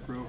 Pro.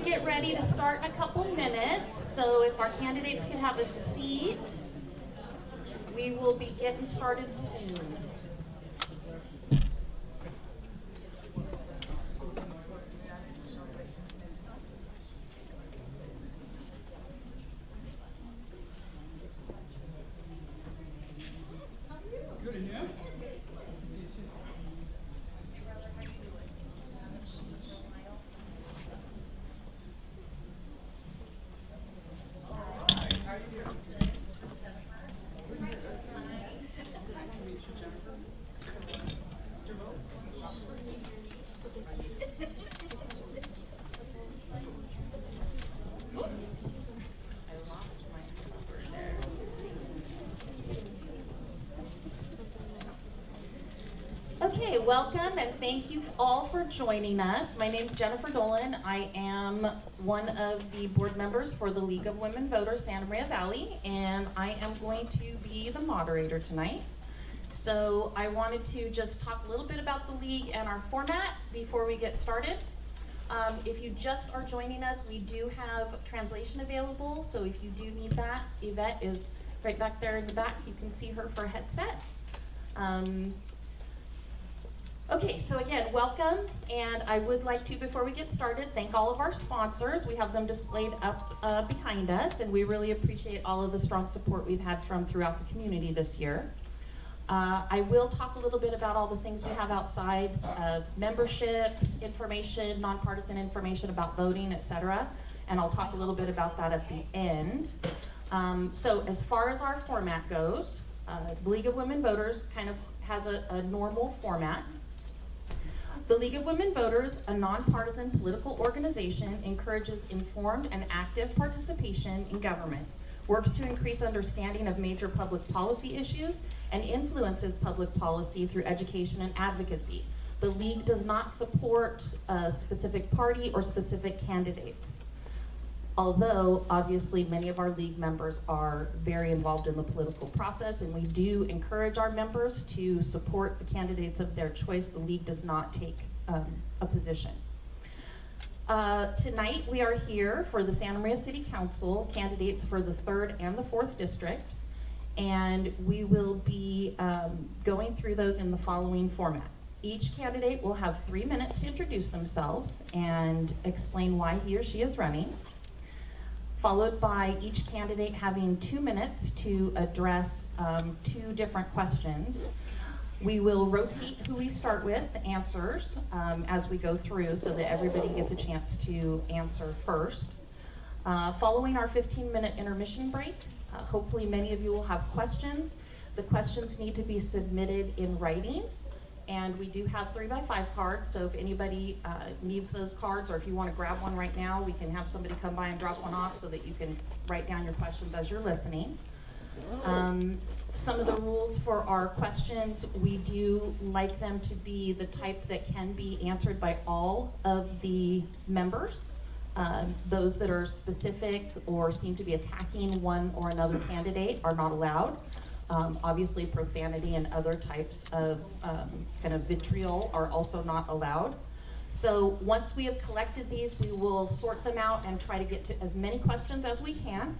get ready to start in a couple minutes, so if our candidates can have a seat, we will be getting started soon. Okay, welcome and thank you all for joining us. My name is Jennefer Dolan. I am one of the board members for the League of Women Voters Santa Maria Valley, and I am going to be the moderator tonight. So I wanted to just talk a little bit about the league and our format before we get started. If you just are joining us, we do have translation available, so if you do need that, Yvette is right back there in the back. You can see her for a headset. Okay, so again, welcome, and I would like to, before we get started, thank all of our sponsors. We have them displayed up behind us, and we really appreciate all of the strong support we've had from throughout the community this year. I will talk a little bit about all the things we have outside, membership information, nonpartisan information about voting, etc., and I'll talk a little bit about that at the end. So as far as our format goes, the League of Women Voters kind of has a normal format. The League of Women Voters, a nonpartisan political organization, encourages informed and active participation in government, works to increase understanding of major public policy issues, and influences public policy through education and advocacy. The League does not support a specific party or specific candidates, although obviously many of our League members are very involved in the political process, and we do encourage our members to support the candidates of their choice. The League does not take a position. Tonight we are here for the Santa Maria City Council candidates for the 3rd and the 4th District, and we will be going through those in the following format. Each candidate will have 3 minutes to introduce themselves and explain why he or she is running, followed by each candidate having 2 minutes to address 2 different questions. We will rotate who we start with, the answers, as we go through so that everybody gets a chance to answer first. Following our 15-minute intermission break, hopefully many of you will have questions. The questions need to be submitted in writing, and we do have 3x5 cards, so if anybody needs those cards, or if you want to grab one right now, we can have somebody come by and drop one off so that you can write down your questions as you're listening. Some of the rules for our questions, we do like them to be the type that can be answered by all of the members. Those that are specific or seem to be attacking one or another candidate are not allowed. Obviously, profanity and other types of kind of vitriol are also not allowed. So once we have collected these, we will sort them out and try to get to as many questions as we can.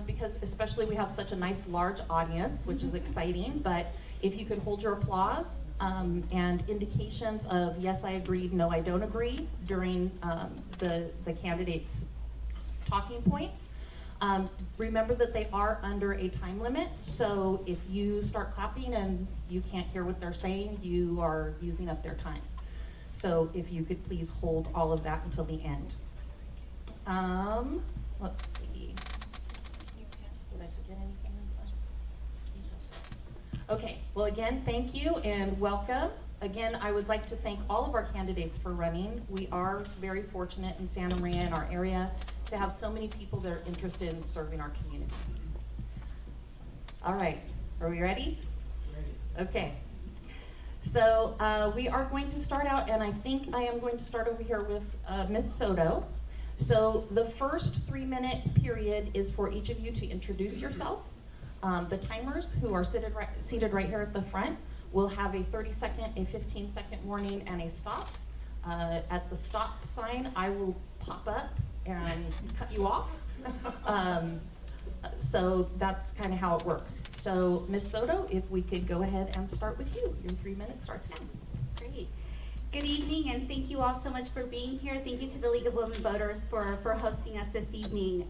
Because especially we have such a nice large audience, which is exciting, but if you could hold your applause and indications of yes, I agree, no, I don't agree during the candidates' talking points. Remember that they are under a time limit, so if you start clapping and you can't hear what they're saying, you are using up their time. So if you could please hold all of that until the end. Let's see. Did I forget anything else? Okay, well again, thank you and welcome. Again, I would like to thank all of our candidates for running. We are very fortunate in Santa Maria in our area to have so many people that are interested in serving our community. All right, are we ready? Ready. Okay. So we are going to start out, and I think I am going to start over here with Ms. Soto. So the first 3-minute period is for each of you to introduce yourself. The timers who are seated right here at the front will have a 30-second, a 15-second warning, and a stop. At the stop sign, I will pop up and cut you off. So that's kind of how it works. So Ms. Soto, if we could go ahead and start with you. Your 3 minutes starts now. Great. Good evening, and thank you all so much for being here. Thank you to the League of Women Voters for hosting us this evening.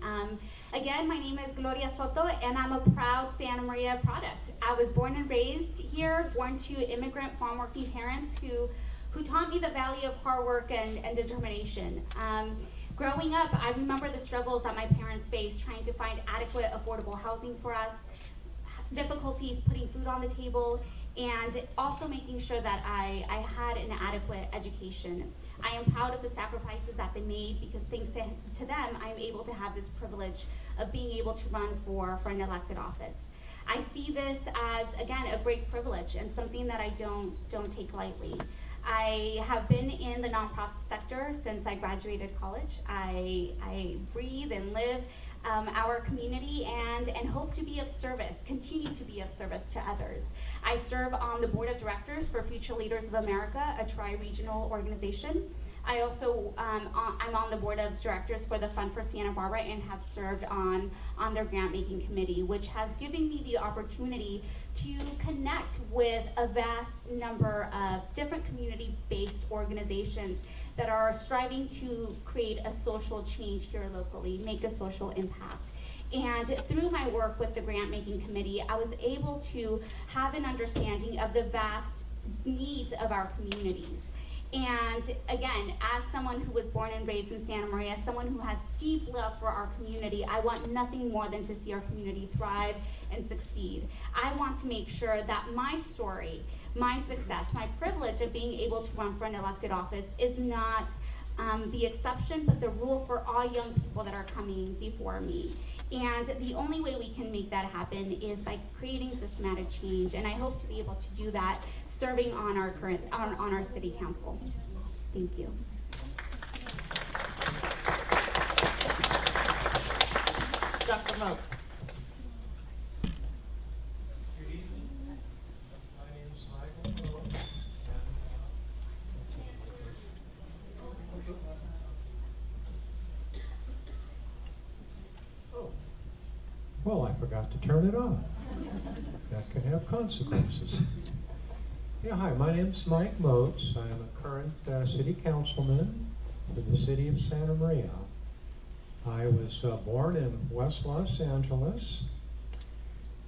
Again, my name is Gloria Soto, and I'm a proud Santa Maria product. I was born and raised here, born to immigrant farm-working parents who taught me the value of hard work and determination. Growing up, I remember the struggles that my parents faced trying to find adequate, affordable housing for us, difficulties putting food on the table, and also making sure that I had an adequate education. I am proud of the sacrifices that they made because thanks to them, I'm able to have this privilege of being able to run for an elected office. I see this as, again, a great privilege and something that I don't take lightly. I have been in the nonprofit sector since I graduated college. I breathe and live our community and hope to be of service, continue to be of service to others. I serve on the board of directors for Future Leaders of America, a tri-regional organization. I also, I'm on the board of directors for the Fund for Santa Barbara and have served on their grant making committee, which has given me the opportunity to connect with a vast number of different community-based organizations that are striving to create a social change here locally, make a social impact. And through my work with the grant making committee, I was able to have an understanding of the vast needs of our communities. And again, as someone who was born and raised in Santa Maria, someone who has deep love for our community, I want nothing more than to see our community thrive and succeed. I want to make sure that my story, my success, my privilege of being able to run for an elected office is not the exception, but the rule for all young people that are coming before me. And the only way we can make that happen is by creating systematic change. And I hope to be able to do that serving on our city council. Thank you. Dr. Moats. Good evening. My name is Michael Phillips. Well, I forgot to turn it on. That can have consequences. Yeah, hi, my name's Mike Moats. I'm a current city councilman for the city of Santa Maria. I was born in West Los Angeles,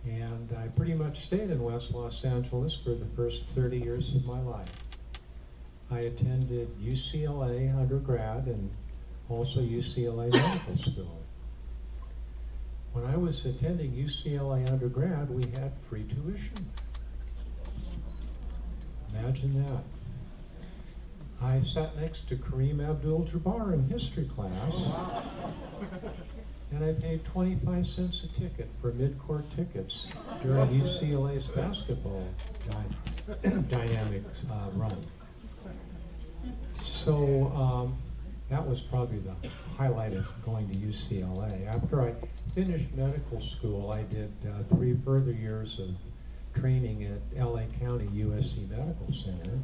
and I pretty much stayed in West Los Angeles for the first 30 years of my life. I attended UCLA undergrad and also UCLA Medical School. When I was attending UCLA undergrad, we had free tuition. Imagine that. I sat next to Kareem Abdul-Jabbar in history class, and I paid 25 cents a ticket for mid-court tickets during UCLA's basketball dynamic run. So that was probably the highlight of going to UCLA. After I finished medical school, I did 3 further years of training at LA County USC Medical Center.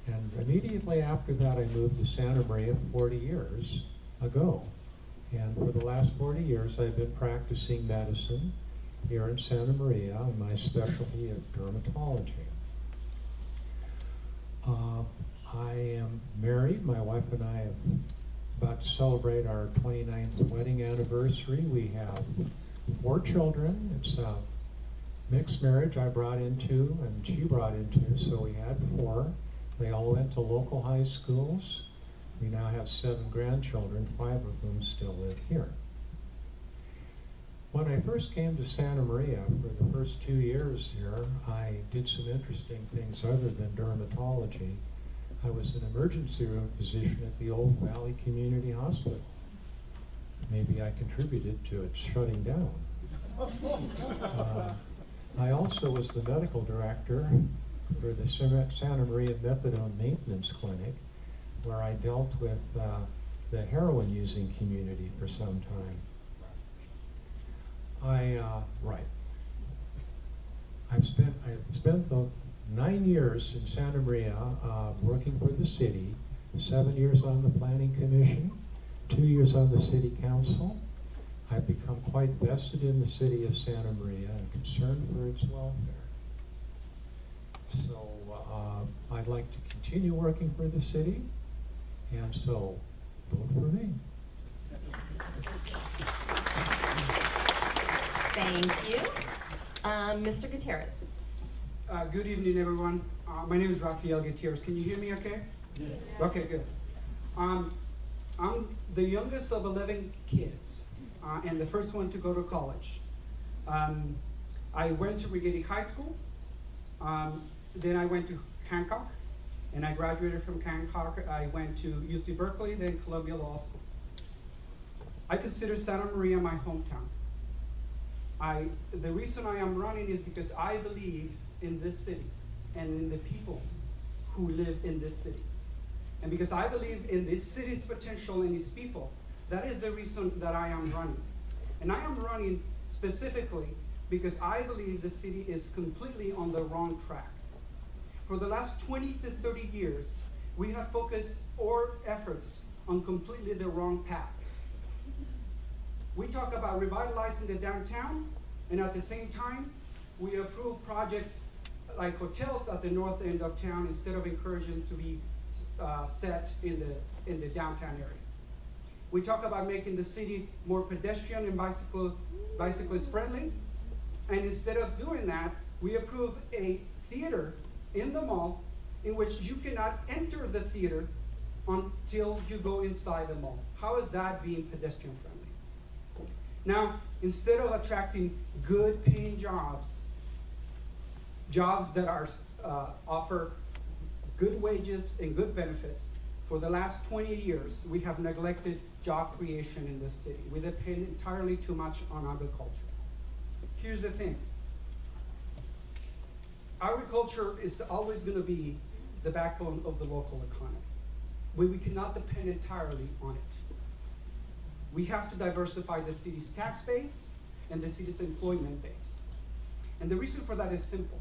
And immediately after that, I moved to Santa Maria 40 years ago. And for the last 40 years, I've been practicing medicine here in Santa Maria, and my specialty is dermatology. I am married. My wife and I are about to celebrate our 29th wedding anniversary. We have 4 children. It's a mixed marriage I brought into and she brought into, so we had 4. They all went to local high schools. We now have 7 grandchildren, 5 of whom still live here. When I first came to Santa Maria for the first 2 years here, I did some interesting things other than dermatology. I was an emergency room physician at the Old Valley Community Hospital. Maybe I contributed to its shutting down. I also was the medical director for the Santa Maria Methadone Maintenance Clinic, where I dealt with the heroin-using community for some time. I've spent the 9 years in Santa Maria working for the city, 7 years on the Planning Commission, 2 years on the City Council. I've become quite vested in the city of Santa Maria and concerned for its welfare. So I'd like to continue working for the city, and so vote for me. Thank you. Mr. Gutierrez. Good evening, everyone. My name is Rafael Gutierrez. Can you hear me okay? Yes. Okay, good. I'm the youngest of 11 kids, and the first one to go to college. I went to Rigetti High School, then I went to Hancock, and I graduated from Hancock. I went to UC Berkeley, then Columbia Law School. I consider Santa Maria my hometown. The reason I am running is because I believe in this city and in the people who live in this city. And because I believe in this city's potential and its people, that is the reason that I am running. And I am running specifically because I believe the city is completely on the wrong track. For the last 20 to 30 years, we have focused our efforts on completely the wrong path. We talk about revitalizing the downtown, and at the same time, we approve projects like hotels at the north end of town instead of encouraging to be set in the downtown area. We talk about making the city more pedestrian and bicyclist friendly, and instead of doing that, we approve a theater in the mall in which you cannot enter the theater until you go inside the mall. How is that being pedestrian friendly? Now, instead of attracting good paying jobs that are offer good wages and good benefits, for the last 20 years, we have neglected job creation in this city. We depend entirely too much on agriculture. Here's the thing. Agriculture is always going to be the backbone of the local economy. We cannot depend entirely on it. We have to diversify the city's tax base and the city's employment base. And the reason for that is simple.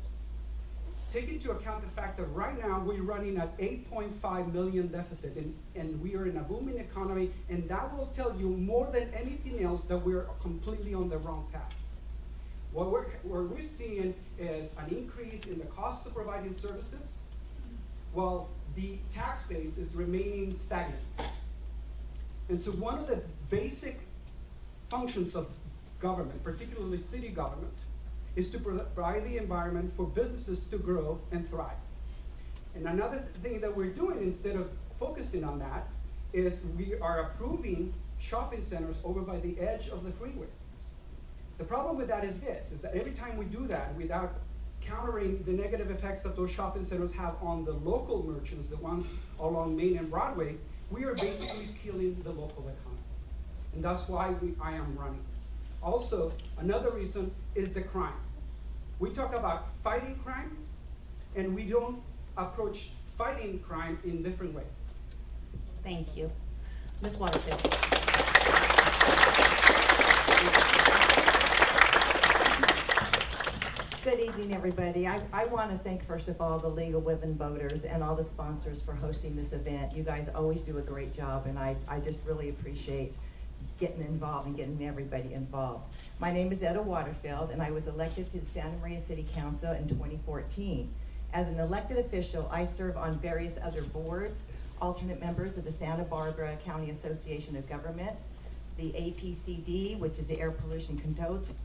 Take into account the fact that right now we're running at 8.5 million deficit, and we are in a booming economy, and that will tell you more than anything else that we're completely on the wrong path. What we're seeing is an increase in the cost of providing services, while the tax base is remaining stagnant. And so one of the basic functions of government, particularly city government, is to provide the environment for businesses to grow and thrive. And another thing that we're doing instead of focusing on that is we are approving shopping centers over by the edge of the freeway. The problem with that is this, is that every time we do that without countering the negative effects that those shopping centers have on the local merchants, the ones along Main and Broadway, we are basically killing the local economy. And that's why I am running. Also, another reason is the crime. We talk about fighting crime, and we don't approach fighting crime in different ways. Thank you. Ms. Waterfield. Good evening, everybody. I want to thank, first of all, the League of Women Voters and all the sponsors for hosting this event. You guys always do a great job, and I just really appreciate getting involved and getting everybody involved. My name is Etta Waterfield, and I was elected to the Santa Maria City Council in 2014. As an elected official, I serve on various other boards, alternate members of the Santa Barbara County Association of Government, the APCD, which is the Air Pollution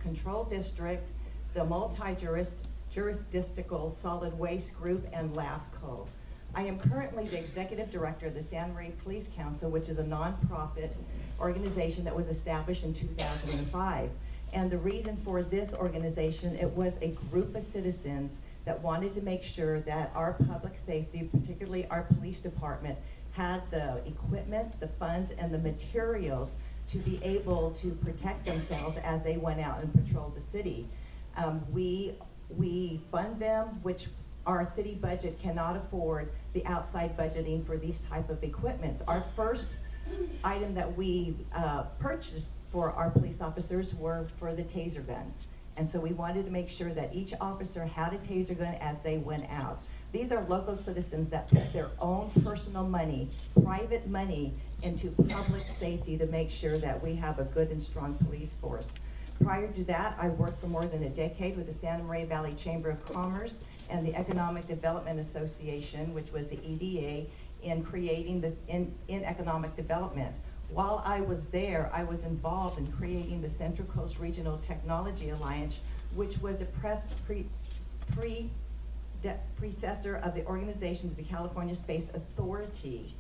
Control District, the Multi-Jurisdictional Solid Waste Group, and LAFCO. I am currently the executive director of the Santa Maria Police Council, which is a nonprofit organization that was established in 2005. And the reason for this organization, it was a group of citizens that wanted to make sure that our public safety, particularly our police department, had the equipment, the funds, and the materials to be able to protect themselves as they went out and patrolled the city. We fund them, which our city budget cannot afford the outside budgeting for these type of equipments. Our first item that we purchased for our police officers were for the taser guns. And so we wanted to make sure that each officer had a taser gun as they went out. These are local citizens that put their own personal money, private money, into public safety to make sure that we have a good and strong police force. Prior to that, I worked for more than a decade with the Santa Maria Valley Chamber of Commerce and the Economic Development Association, which was the EDA, in creating this in economic development. While I was there, I was involved in creating the Central Coast Regional Technology Alliance, which was a predecessor of the organization of the California Space Authority.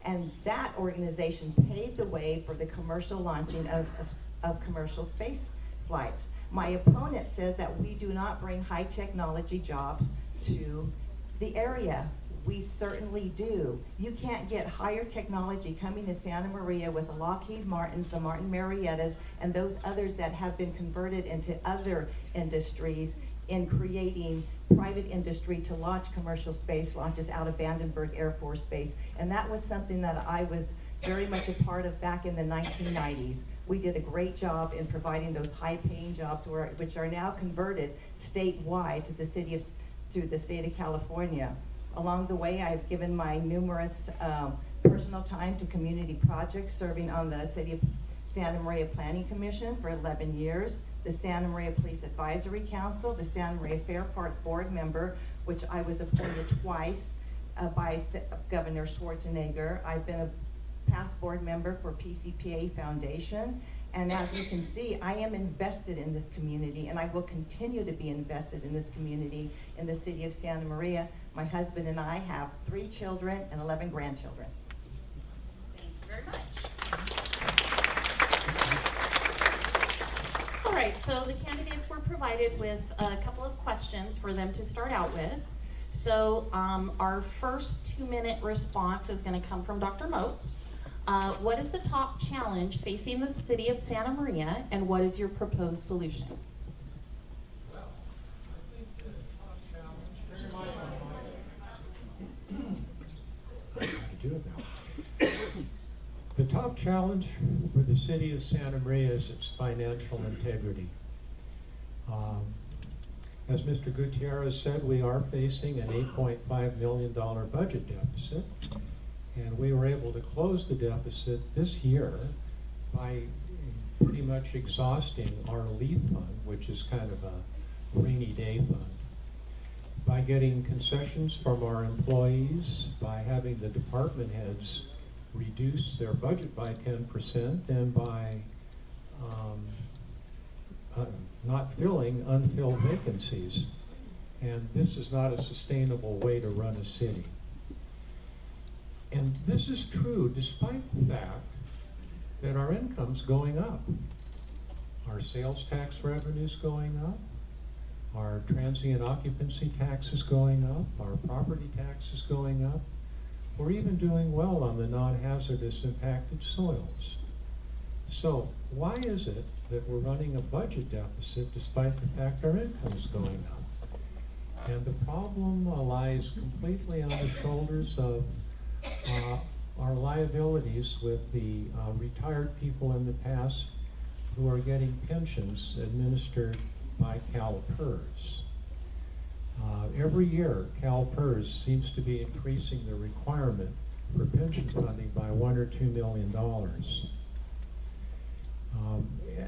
And that organization paved the way for the commercial launching of commercial space flights. My opponent says that we do not bring high technology jobs to the area. We certainly do. You can't get higher technology coming to Santa Maria with the Lockheed Martins, the Martin Marietas, and those others that have been converted into other industries in creating private industry to launch commercial space launches out of Vandenberg Air Force Base. And that was something that I was very much a part of back in the 1990s. We did a great job in providing those high-paying jobs which are now converted statewide to through the state of California. Along the way, I've given my numerous personal time to community projects, serving on the City of Santa Maria Planning Commission for 11 years, the Santa Maria Police Advisory Council, the Santa Maria Fair Park Board member, which I was appointed twice by Governor Schwarzenegger. I've been a past board member for PCPA Foundation. And as you can see, I am invested in this community, and I will continue to be invested in this community in the city of Santa Maria. My husband and I have 3 children and 11 grandchildren. Thank you very much. All right, so the candidates were provided with a couple of questions for them to start out with. So our first 2-minute response is going to come from Dr. Moats. What is the top challenge facing the city of Santa Maria, and what is your proposed solution? Well, I think the top challenge. The top challenge for the city of Santa Maria is its financial integrity. As Mr. Gutierrez said, we are facing an $8.5 million budget deficit. And we were able to close the deficit this year by pretty much exhausting our LEAF fund, which is kind of a rainy day fund, by getting concessions from our employees, by having the department heads reduce their budget by 10%, and by not filling unfilled vacancies. And this is not a sustainable way to run a city. And this is true despite the fact that our income's going up. Our sales tax revenue's going up, our transient occupancy tax is going up, our property tax is going up. We're even doing well on the non-hazardous impacted soils. So why is it that we're running a budget deficit despite the fact our income's going up? And the problem lies completely on the shoulders of our liabilities with the retired people in the past who are getting pensions administered by CalPERS. Every year, CalPERS seems to be increasing the requirement for pension funding by $1 or $2 million.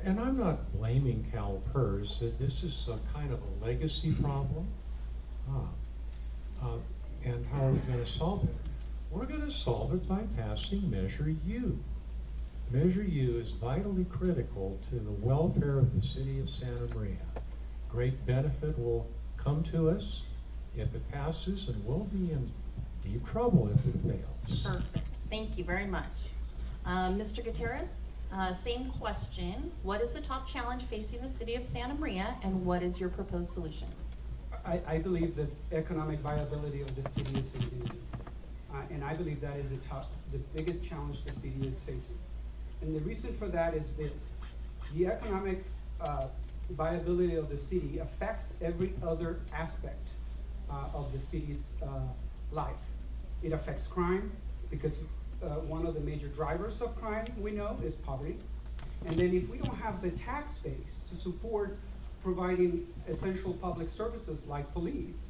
And I'm not blaming CalPERS. This is a kind of a legacy problem. And how are we going to solve it? We're going to solve it by passing Measure U. Measure U is vitally critical to the welfare of the city of Santa Maria. Great benefit will come to us if it passes, and we'll be in deep trouble if it fails. Perfect. Thank you very much. Mr. Gutierrez, same question. What is the top challenge facing the city of Santa Maria, and what is your proposed solution? I believe that economic viability of the city is in danger. And I believe that is the biggest challenge the city is facing. And the reason for that is this. The economic viability of the city affects every other aspect of the city's life. It affects crime, because one of the major drivers of crime, we know, is poverty. And then if we don't have the tax base to support providing essential public services like police,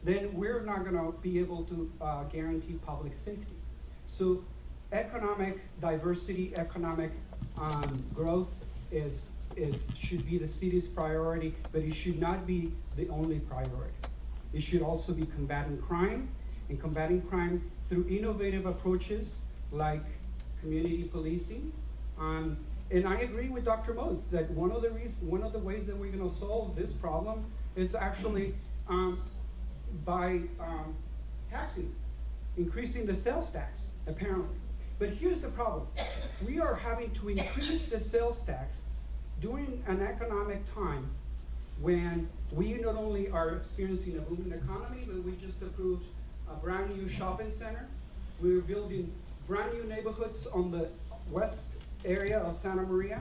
then we're not gonna be able to guarantee public safety. So economic diversity, economic growth should be the city's priority, but it should not be the only priority. It should also be combating crime, and combating crime through innovative approaches like community policing. And I agree with Dr. Mose that one of the ways that we're gonna solve this problem is actually by taxing, increasing the sales tax, apparently. But here's the problem. We are having to increase the sales tax during an economic time when we not only are experiencing a booming economy, but we just approved a brand new shopping center. We're building brand new neighborhoods on the west area of Santa Maria.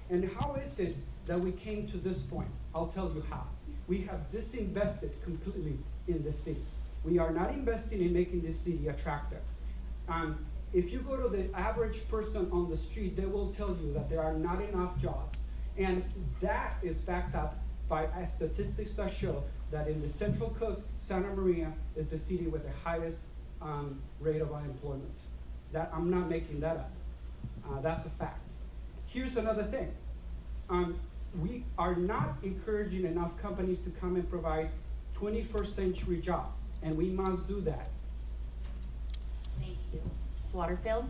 And how is it that we came to this point? I'll tell you how. We have disinvested completely in the city. We are not investing in making this city attractive. If you go to the average person on the street, they will tell you that there are not enough jobs. And that is backed up by statistics that show that in the Central Coast, Santa Maria is the city with the highest rate of unemployment. That I'm not making that up. That's a fact. Here's another thing. We are not encouraging enough companies to come and provide 21st century jobs, and we must do that. Thank you. Ms. Waterfield,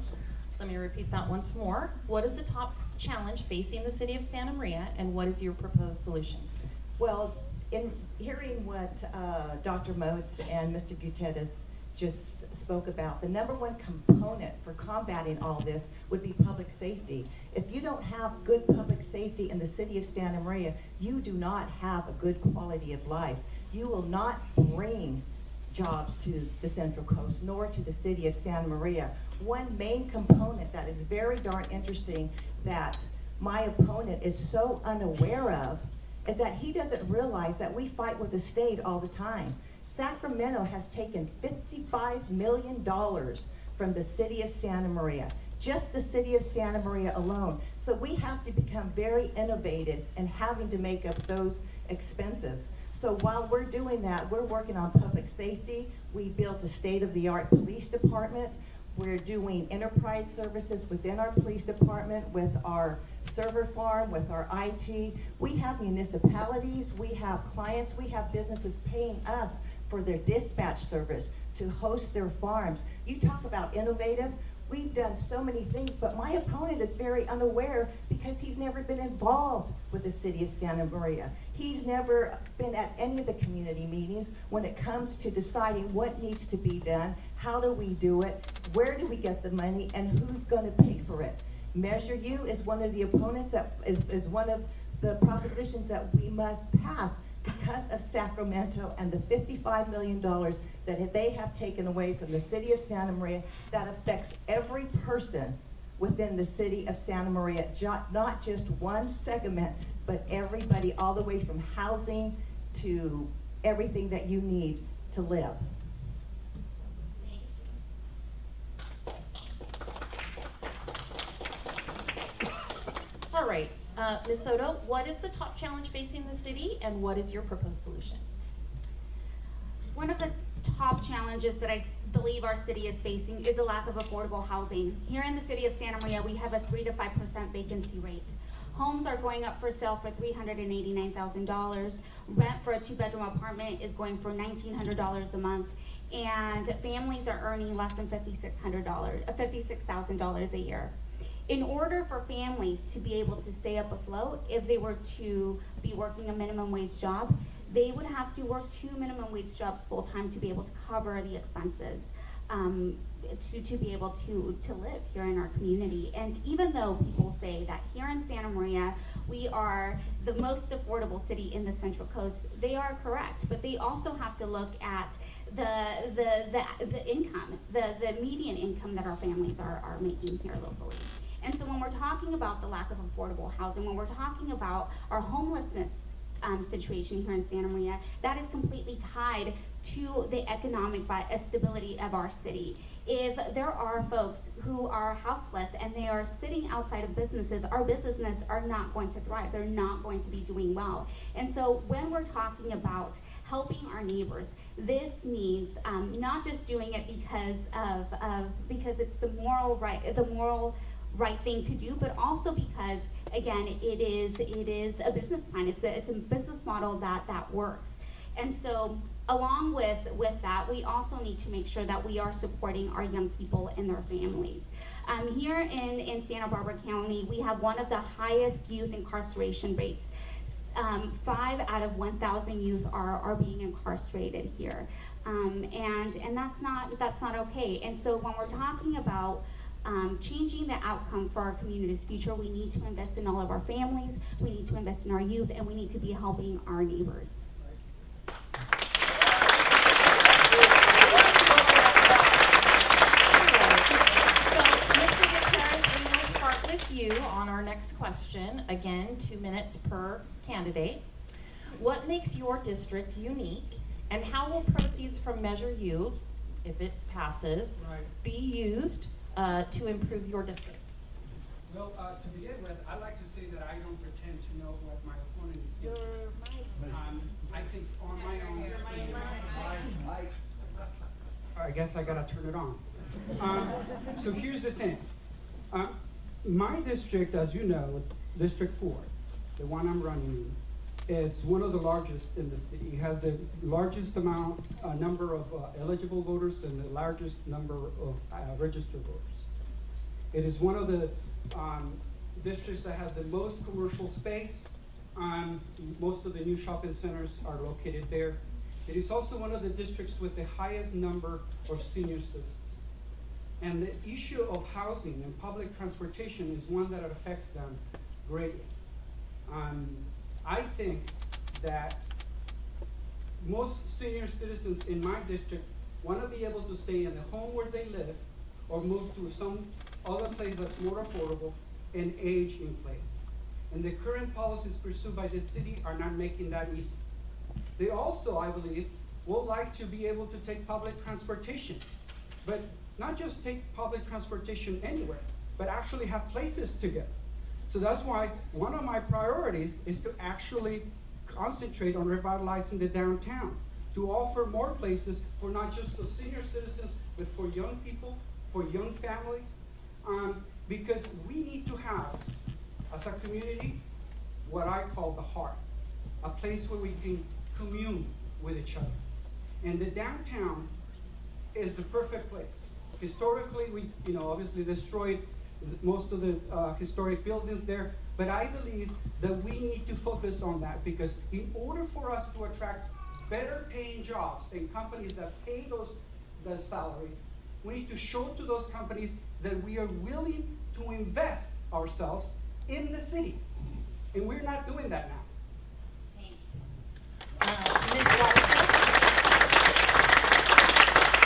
let me repeat that once more. What is the top challenge facing the city of Santa Maria, and what is your proposed solution? Well, in hearing what Dr. Motes and Mr. Gutierrez just spoke about, the number one component for combating all this would be public safety. If you don't have good public safety in the city of Santa Maria, you do not have a good quality of life. You will not bring jobs to the Central Coast, nor to the city of Santa Maria. One main component that is very darn interesting that my opponent is so unaware of is that he doesn't realize that we fight with the state all the time. Sacramento has taken $55 million from the city of Santa Maria, just the city of Santa Maria alone. So we have to become very innovative in having to make up those expenses. So while we're doing that, we're working on public safety. We built a state-of-the-art police department. We're doing enterprise services within our police department with our server farm, with our IT. We have municipalities, we have clients, we have businesses paying us for their dispatch service to host their farms. You talk about innovative. We've done so many things, but my opponent is very unaware because he's never been involved with the city of Santa Maria. He's never been at any of the community meetings when it comes to deciding what needs to be done, how do we do it, where do we get the money, and who's gonna pay for it. Measure U is one of the opponents that is one of the propositions that we must pass because of Sacramento and the $55 million that they have taken away from the city of Santa Maria. That affects every person within the city of Santa Maria, not just one segment, but everybody, all the way from housing to everything that you need to live. All right, Ms. Soto, what is the top challenge facing the city, and what is your proposed solution? One of the top challenges that I believe our city is facing is a lack of affordable housing. Here in the city of Santa Maria, we have a 3 to 5% vacancy rate. Homes are going up for sale for $389,000. Rent for a 2-bedroom apartment is going for $1,900 a month, and families are earning less than $56,000 a year. In order for families to be able to stay up afloat, if they were to be working a minimum wage job, they would have to work 2 minimum wage jobs full-time to be able to cover the expenses, to be able to live here in our community. And even though people say that here in Santa Maria, we are the most affordable city in the Central Coast, they are correct, but they also have to look at the income, the median income that our families are making here locally. And so when we're talking about the lack of affordable housing, when we're talking about our homelessness situation here in Santa Maria, that is completely tied to the economic stability of our city. if there are folks who are houseless and they are sitting outside of businesses, our businesses are not going to thrive. They're not going to be doing well. And so when we're talking about helping our neighbors, this means not just doing it because it's the moral right thing to do, but also because, again, it is a business plan. It's a business model that works. And so along with that, we also need to make sure that we are supporting our young people and their families. Here in Santa Barbara County, we have one of the highest youth incarceration rates. 5 out of 1,000 youth are being incarcerated here, and that's not okay. And so when we're talking about changing the outcome for our community's future, we need to invest in all of our families, we need to invest in our youth, and we need to be helping our neighbors. You on our next question. Again, 2 minutes per candidate. What makes your district unique, and how will proceeds from Measure U, if it passes, be used to improve your district? Well, to begin with, I'd like to say that I don't pretend to know what my opponent is doing. I think on my own. I guess I gotta turn it on. So here's the thing. My district, as you know, District 4, the one I'm running in, is one of the largest in the city. It has the largest number of eligible voters and the largest number of registered voters. It is one of the districts that has the most commercial space. Most of the new shopping centers are located there. It is also one of the districts with the highest number of senior citizens. And the issue of housing and public transportation is one that affects them greatly. I think that most senior citizens in my district want to be able to stay in the home where they live or move to some other place that's more affordable and age in place. And the current policies pursued by the city are not making that easy. They also, I believe, would like to be able to take public transportation, but not just take public transportation anywhere, but actually have places to go. So that's why one of my priorities is to actually concentrate on revitalizing the downtown, to offer more places for not just the senior citizens, but for young people, for young families, because we need to have, as a community, what I call the heart, a place where we can commune with each other. And the downtown is the perfect place. Historically, we obviously destroyed most of the historic buildings there, but I believe that we need to focus on that, because in order for us to attract better paying jobs and companies that pay those salaries, we need to show to those companies that we are willing to invest ourselves in the city. And we're not doing that now. Ms. Watson,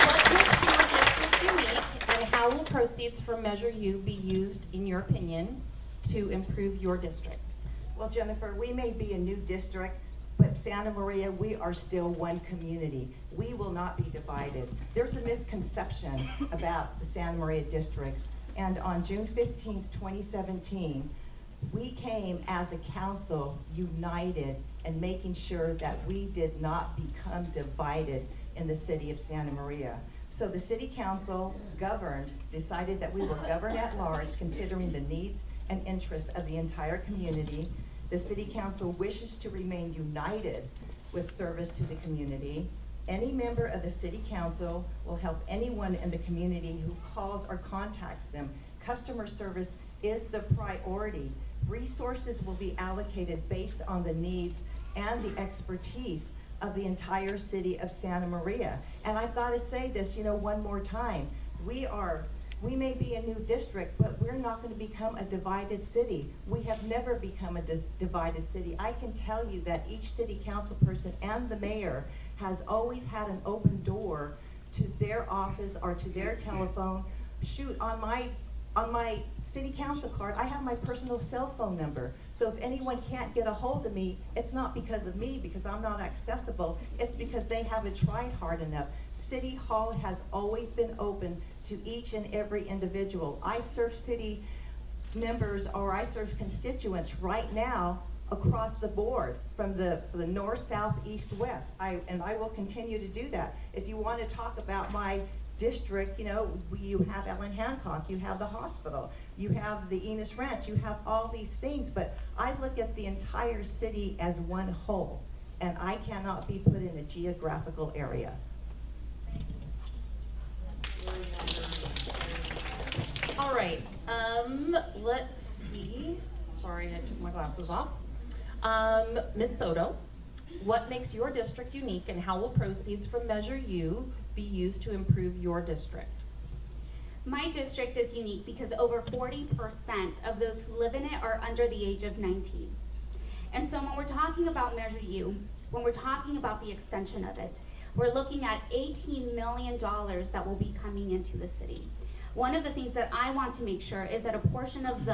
what makes your district unique, and how will proceeds from Measure U be used, in your opinion, to improve your district? Well, Jennefer, we may be a new district, but Santa Maria, we are still one community. We will not be divided. There's a misconception about the Santa Maria districts, and on June 15th, 2017, we came as a council united and making sure that we did not become divided in the city of Santa Maria. So the city council decided that we will govern at large, considering the needs and interests of the entire community. The city council wishes to remain united with service to the community. Any member of the city council will help anyone in the community who calls or contacts them. Customer service is the priority. Resources will be allocated based on the needs and the expertise of the entire city of Santa Maria. And I've got to say this, one more time. We may be a new district, but we're not going to become a divided city. We have never become a divided city. I can tell you that each city council person and the mayor has always had an open door to their office or to their telephone. Shoot, on my city council card, I have my personal cell phone number. So So if anyone can't get a hold of me, it's not because of me, because I'm not accessible. It's because they haven't tried hard enough. City Hall has always been open to each and every individual. I serve city members, or I serve constituents right now across the board, from the north, south, east, west. And I will continue to do that. If you want to talk about my district, you know, you have Ellen Hancock, you have the hospital, you have the Enos Ranch, you have all these things, but I look at the entire city as one whole, and I cannot be put in a geographical area. All right, let's see. Sorry, I took my glasses off. Ms. Soto, what makes your district unique, and how will proceeds from Measure U be used to improve your district? My district is unique because over 40% of those who live in it are under the age of 19. And so when we're talking about Measure U, when we're talking about the extension of it, we're looking at $18 million that will be coming into the city. One of the things that I want to make sure is that a portion of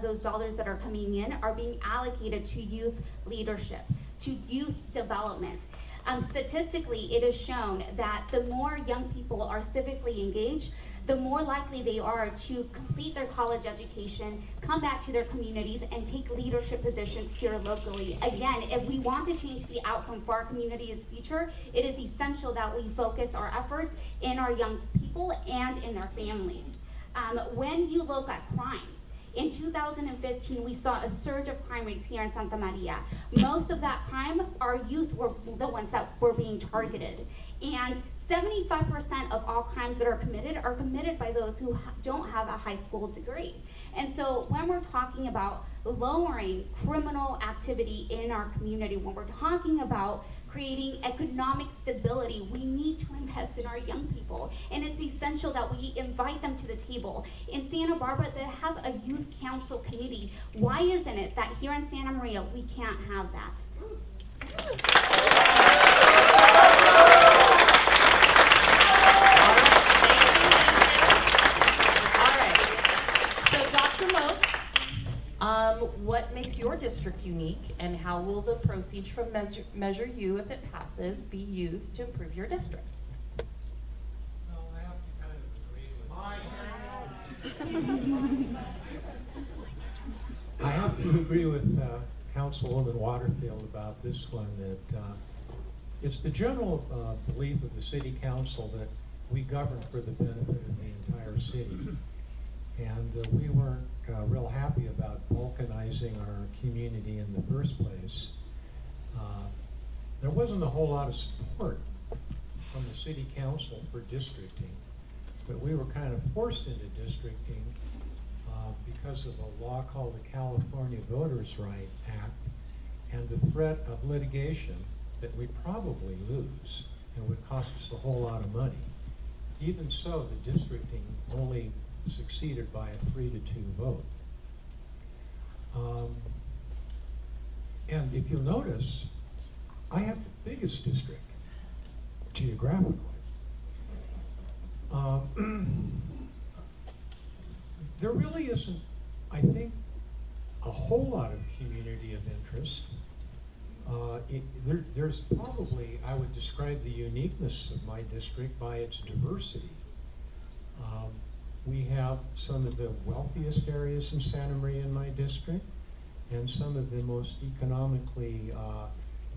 those dollars that are coming in are being allocated to youth leadership, to youth development. Statistically, it is shown that the more young people are civically engaged, the more likely they are to complete their college education, come back to their communities, and take leadership positions here locally. Again, if we want to change the outcome for our community's future, it is essential that we focus our efforts in our young people and in their families. When you look at crimes, in 2015, we saw a surge of crime rates here in Santa Maria. Most of that crime, our youth were the ones that were being targeted. And 75% of all crimes that are committed by those who don't have a high school degree. And so when we're talking about lowering criminal activity in our community, when we're talking about creating economic stability, we need to invest in our young people. And it's essential that we invite them to the table. In Santa Barbara, they have a youth council committee. Why isn't it that here in Santa Maria, we can't have that? What makes your district unique, and how will the proceeds from Measure U, if it passes, be used to improve your district? Well, I have to agree with Councilwoman Waterfield about this one, that it's the general belief of the city council that we govern for the benefit of the entire city. And we weren't real happy about balkanizing our community in the first place. There wasn't a whole lot of support from the city council for districting, but we were kind of forced into districting because of a law called the California Voters' Right Act and the threat of litigation that we'd probably lose and would cost us a whole lot of money. Even so, the districting only succeeded by a 3-2 vote. And if you'll notice, I have the biggest district geographically. There really isn't, I think, a whole lot of community of interest. There's probably, I would describe the uniqueness of my district by its diversity. We have some of the wealthiest areas in Santa Maria in my district, and some of the most economically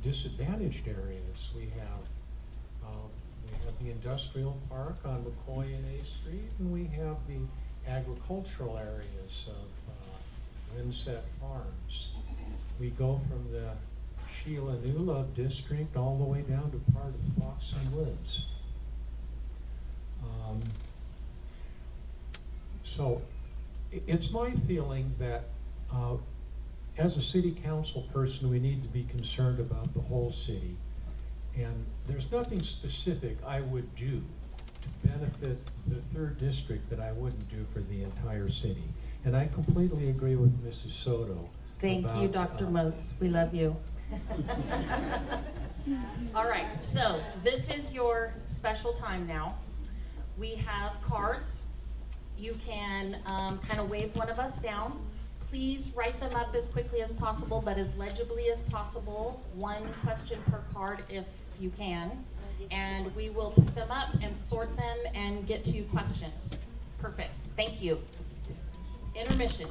disadvantaged areas. We have the industrial park on McCoy and A Street, and we have the agricultural areas of Winsett Farms. We go from the Sheila Newlove district all the way down to part of Fox and Woods. So it's my feeling that as a city council person, we need to be concerned about the whole city. And there's nothing specific I would do to benefit the 3rd district that I wouldn't do for the entire city. And I completely agree with Mrs. Soto. Thank you, Dr. Moats. We love you. All right, so this is your special time now. We have cards. You can kind of wave one of us down. Please write them up as quickly as possible, but as legibly as possible. One question per card if you can. And we will pick them up and sort them and get to questions. Perfect. Thank you. Intermission.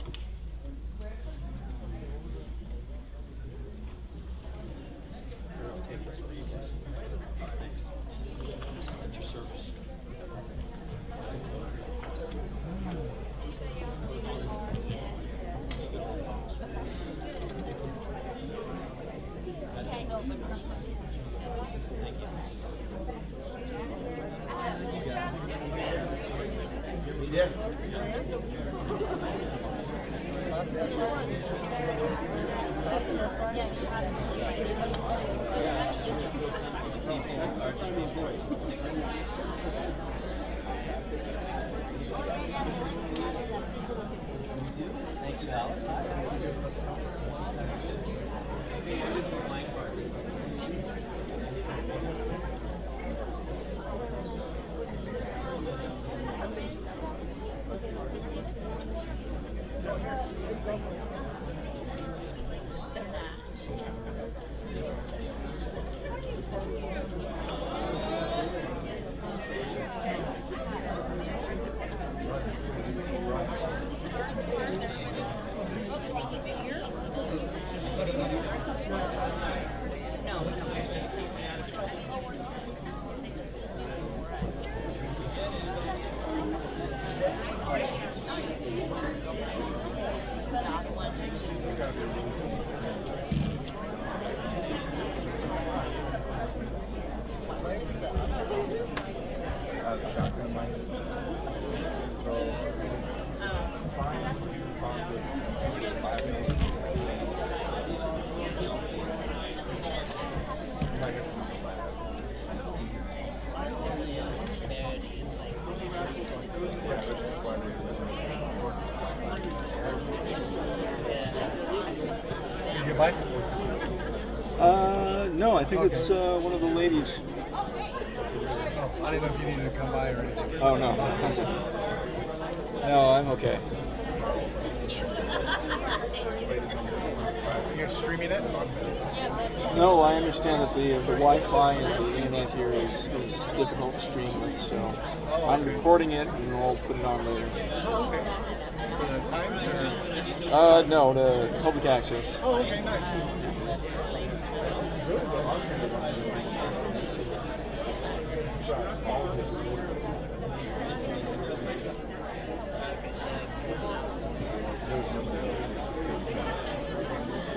No, I think it's one of the ladies. Oh, I didn't know if you needed to come by or anything. Oh, no. No, I'm okay. You're streaming it? No, I understand that the Wi-Fi and the internet here is difficult to stream with, so I'm recording it and I'll put it on later. Oh, okay. For the Times or? No, the public access. Oh, okay, nice.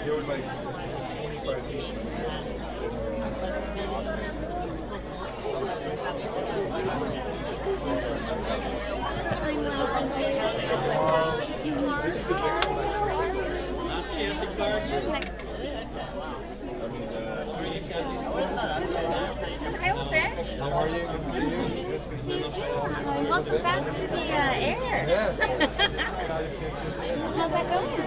There was like 25 people. Last chance to card. Hi, what's that? How are you? Good to see you. Good to see you too. Welcome back to the air. Yes. How's that going?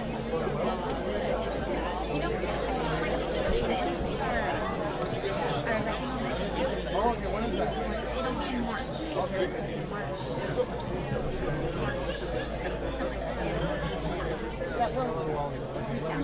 You don't my teacher the MC Oh, okay, when is that? It'll be in March. Okay. But we'll reach out.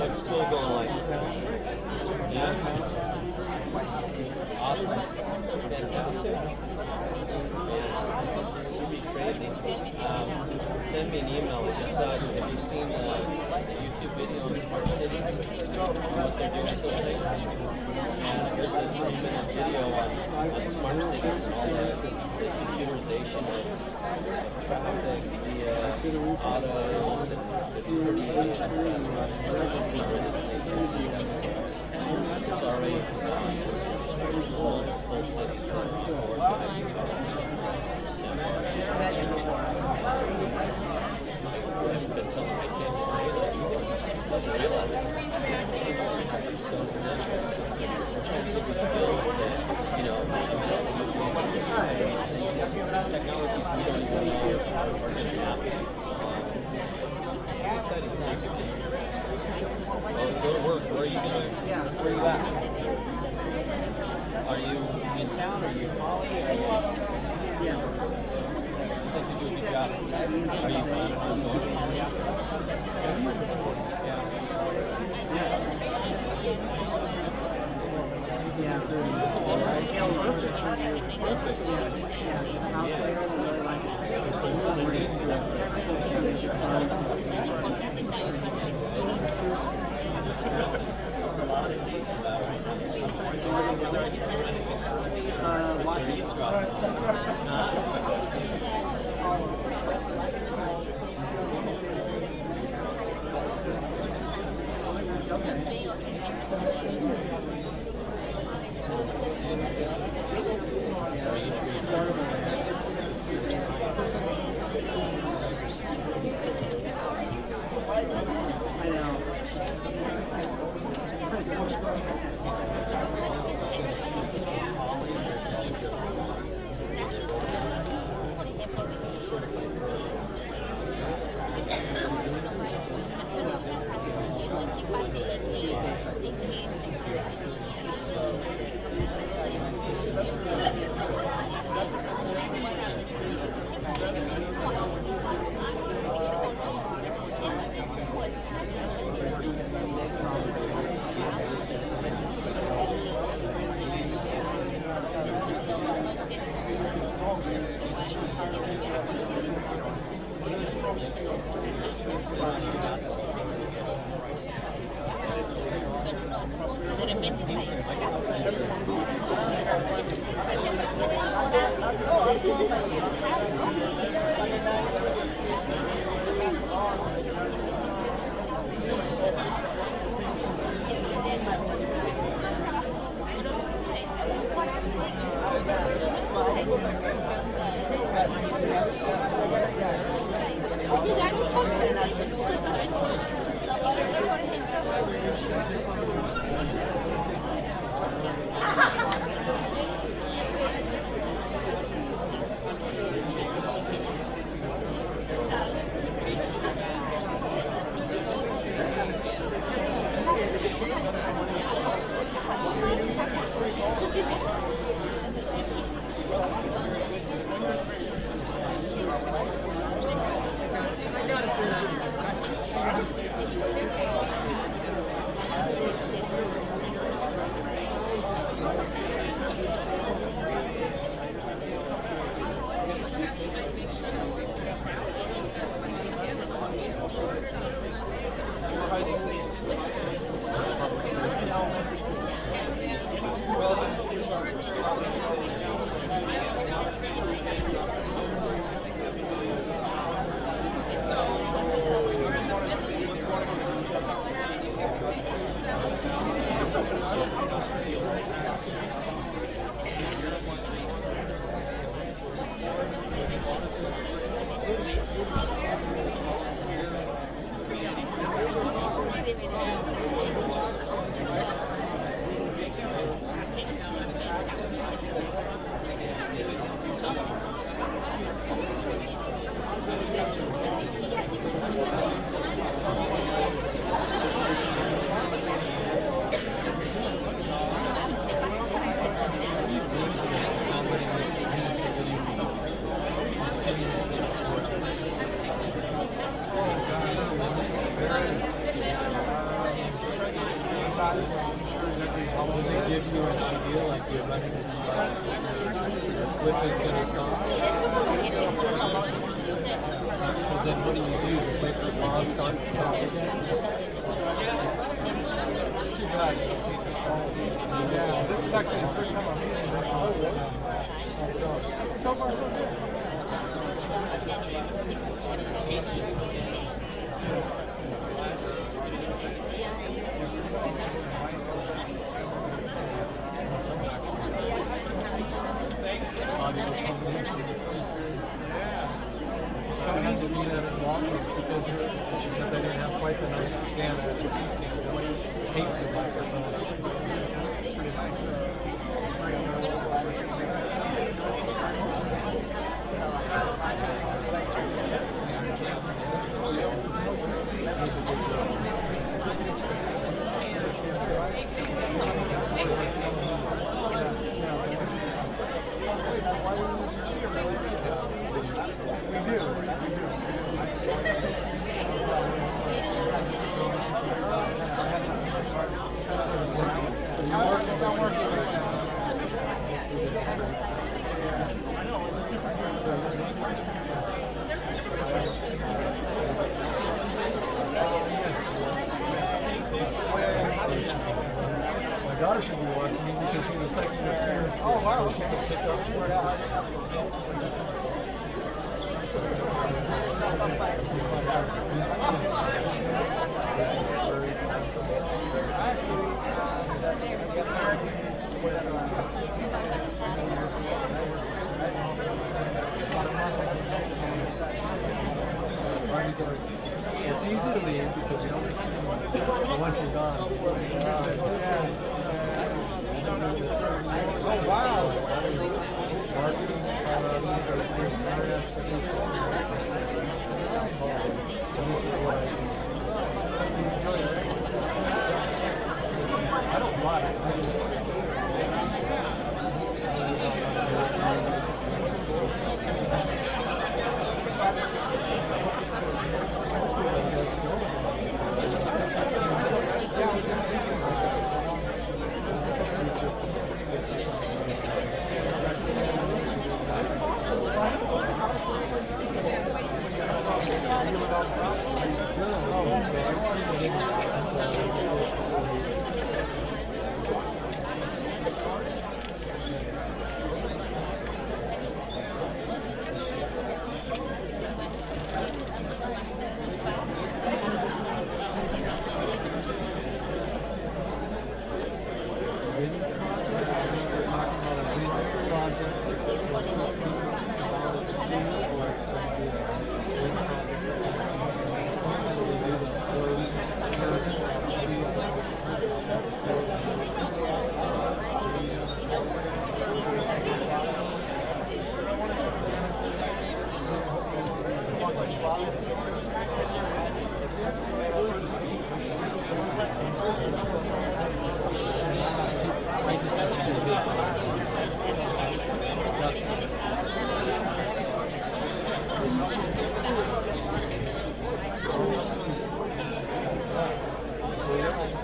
What's school going like? Yeah? Awesome. Fantastic. It'd be crazy. Send me an email. Have you seen the YouTube video on smart cities? What they're doing with those things? And there's a 3-minute video on smart cities and all the computerization of traffic, the autos, and it's pretty it's already full cities that are on board. Been telling my kids that doesn't realize so skills that, technologies we don't even know are going to happen. Exciting times. Well, go to work. Where are you going? Where are you at? Are you in town? Are you in Molly? I think they do a good job. Are you planning on going? Does it give you an idea, like you're running a shot? The clip is going to stop? So then what do? Just wait for the ball to stop again? It's too bad. Yeah, this is actually the first time I'm using this. So far, so good. So I had to do that at Walmart because they didn't have quite the nice stand at the C stand. They would tape the microphone. That's pretty nice. My daughter should be watching me because she's a second experience. Oh, wow. So she can pick It's easy to leave because you don't make any money. But once you're gone, oh wow! Marketing, there's startups, so this is what I don't want it. I just You know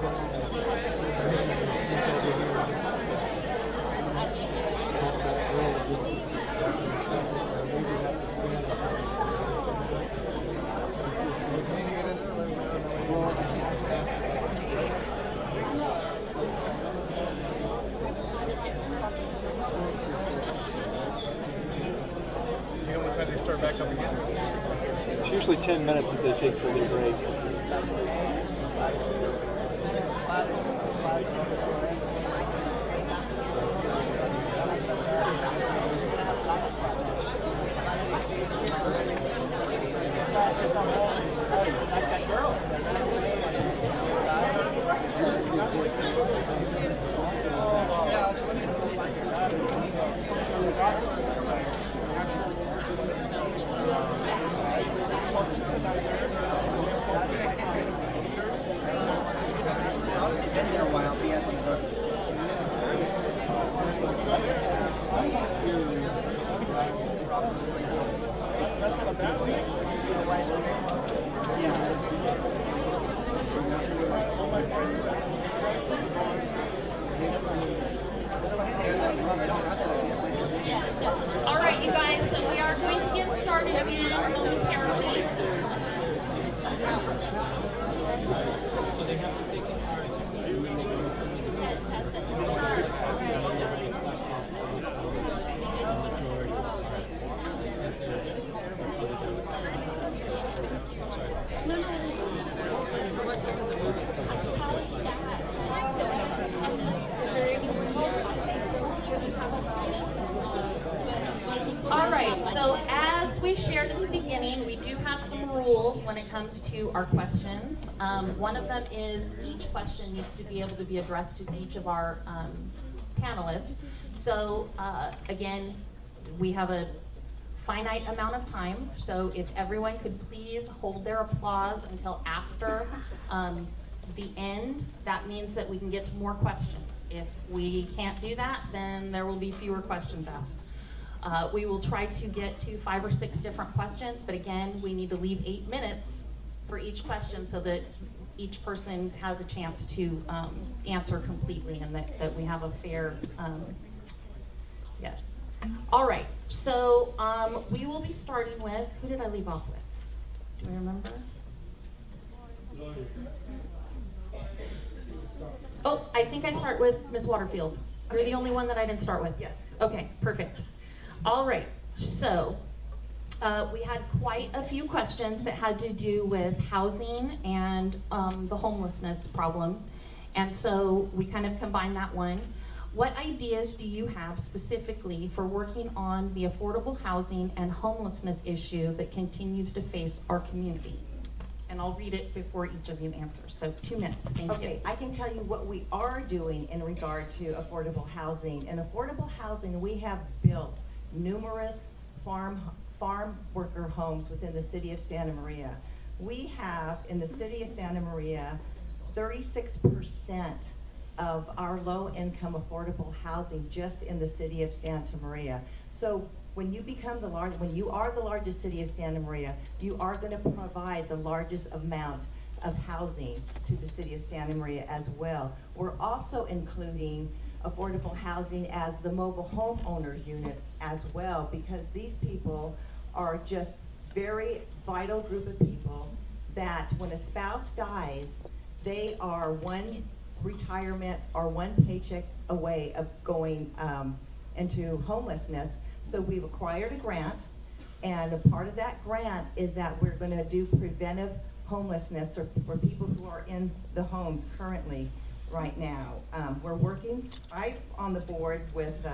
what time they start back up again? It's usually 10 minutes if they take for their break. All right, you guys, so we are going to get started again momentarily. All right, so as we shared at the beginning, we do have some rules when it comes to our questions. One of them is each question needs to be able to be addressed to each of our panelists. So again, we have a finite amount of time, so if everyone could please hold their applause until after the end, that means that we can get to more questions. If we can't do that, then there will be fewer questions asked. We will try to get to 5 or 6 different questions, but again, we need to leave 8 minutes for each question so that each person has a chance to answer completely and that we have a fair, yes. All right, so we will be starting with, who did I leave off with? Do I remember? Oh, I think I start with Ms. Waterfield. You're the only one that I didn't start with. Yes. Okay, perfect. All right, so we had quite a few questions that had to do with housing and the homelessness problem. And so we kind of combined that one. What ideas do you have specifically for working on the affordable housing and homelessness issue that continues to face our community? And I'll read it before each of you answers. So 2 minutes, thank you. Okay, I can tell you what we are doing in regard to affordable housing. In affordable housing, we have built numerous farm worker homes within the city of Santa Maria. We have, in the city of Santa Maria, 36% of our low-income affordable housing just in the city of Santa Maria. So when you become when you are the largest city of Santa Maria, you are going to provide the largest amount of housing to the city of Santa Maria as well. We're also including affordable housing as the mobile homeowners units as well, because these people are just very vital group of people that when a spouse dies, they are one retirement or one paycheck away of going into homelessness. So we've acquired a grant, and a part of that grant is that we're going to do preventive homelessness for people who are in the homes currently right now. We're working, I'm on the board with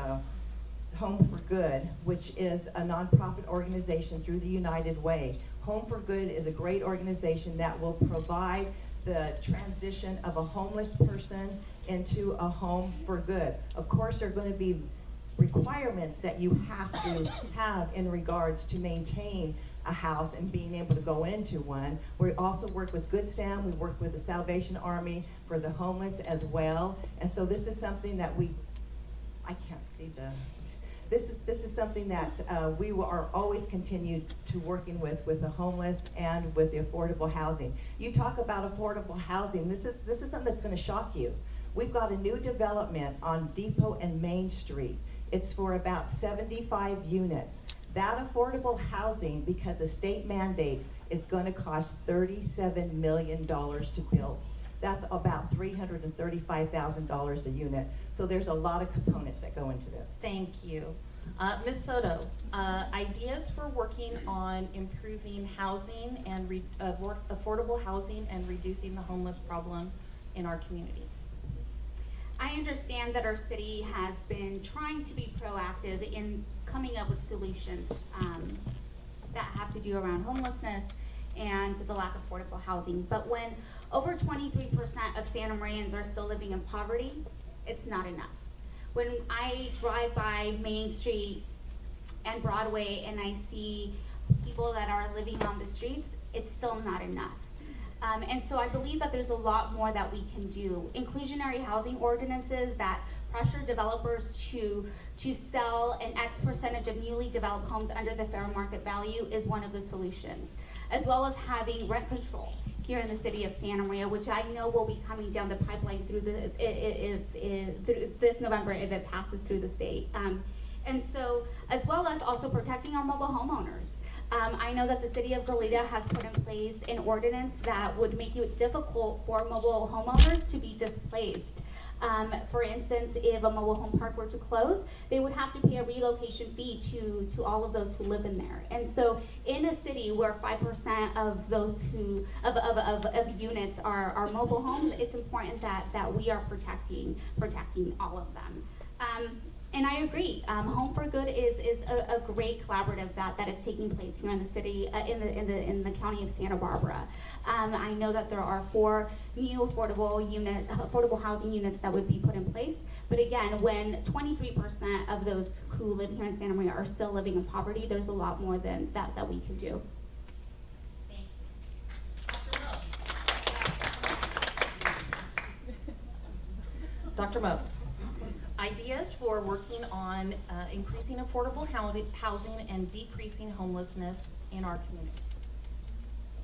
Home for Good, which is a nonprofit organization through the United Way. Home for Good is a great organization that will provide the transition of a homeless person into a home for good. Of course, there are going to be requirements that you have to have in regards to maintain a house and being able to go into one. We also work with Good Sam, we work with the Salvation Army for the homeless as well. And so this is something that I can't see this is something that are always continued to working with the homeless and with the affordable housing. You talk about affordable housing. This is something that's going to shock you. We've got a new development on Depot and Main Street. It's for about 75 units. That affordable housing, because of state mandate, is going to cost $37 million to build. That's about $335,000 a unit. So there's a lot of components that go into this. Thank you. Ms. Soto, ideas for working on improving housing and affordable housing and reducing the homeless problem in our community. I understand that our city has been trying to be proactive in coming up with solutions that have to do around homelessness and the lack of affordable housing. But when over 23% of Santa Marians are still living in poverty, it's not enough. When I drive by Main Street and Broadway and I see people that are living on the streets, it's still not enough. And so I believe that there's a lot more that we can do. Inclusionary housing ordinances that pressure developers to sell an X percentage of newly developed homes under the fair market value is one of the solutions, as well as having rent control here in the city of Santa Maria, which I know will be coming down the pipeline through through this November if it passes through the state. And so, as well as also protecting our mobile homeowners. I know that the city of Goleta has put in place an ordinance that would make it difficult for mobile homeowners to be displaced. For instance, if a mobile home park were to close, they would have to pay a relocation fee to all of those who live in there. And so in a city where 5% of those of units are mobile homes, it's important that we are protecting all of them. And I agree. Home for Good is a great collaborative that is taking place here in the city, in the county of Santa Barbara. I know that there are 4 new affordable housing units that would be put in place. But again, when 23% of those who live here in Santa Maria are still living in poverty, there's a lot more than that we can do. Dr. Moats. Ideas for working on increasing affordable housing and decreasing homelessness in our community.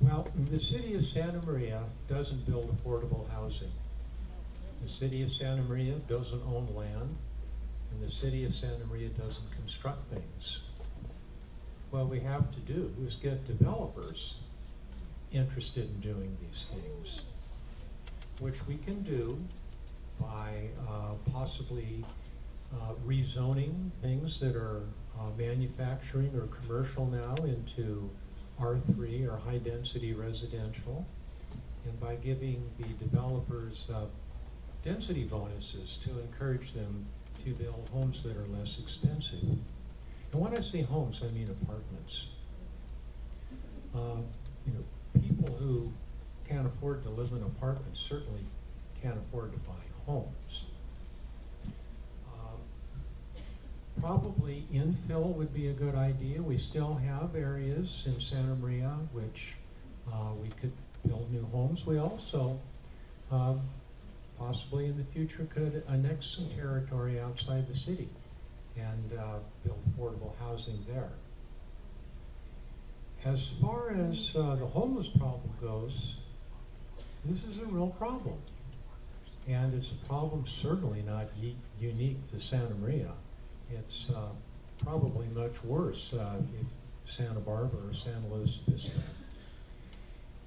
Well, the city of Santa Maria doesn't build affordable housing. The city of Santa Maria doesn't own land, and the city of Santa Maria doesn't construct things. What we have to do is get developers interested in doing these things, which we can do by possibly rezoning things that are manufacturing or commercial now into R3 or high density residential, and by giving the developers density bonuses to encourage them to build homes that are less expensive. And when I say homes, I mean apartments. People who can't afford to live in apartments certainly can't afford to buy homes. Probably infill would be a good idea. We still have areas in Santa Maria which we could build new homes. We also possibly in the future could annex some territory outside the city and build affordable housing there. As far as the homeless problem goes, this is a real problem. And it's a problem certainly not unique to Santa Maria. It's probably much worse in Santa Barbara or San Luis Obispo.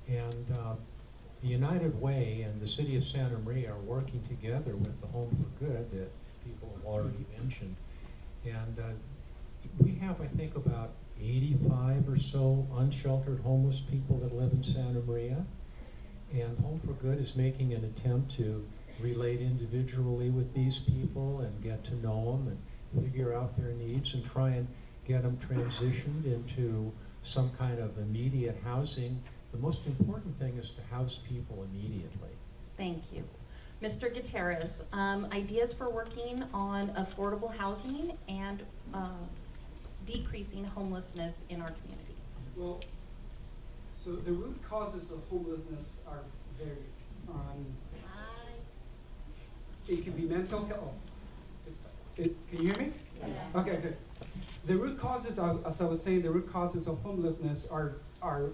And the United Way and the city of Santa Maria are working together with the Home for Good that people have already mentioned. And we have, I think, about 85 or so unsheltered homeless people that live in Santa Maria. And Home for Good is making an attempt to relate individually with these people and get to know them and figure out their needs and try and get them transitioned into some kind of immediate housing. The most important thing is to house people immediately. Thank you. Mr. Gutierrez, ideas for working on affordable housing and decreasing homelessness in our community. Well, so the root causes of homelessness are varied. It can be mental health. Can you hear me? Yeah. Okay, good. The root causes, as I was saying, the root causes of homelessness are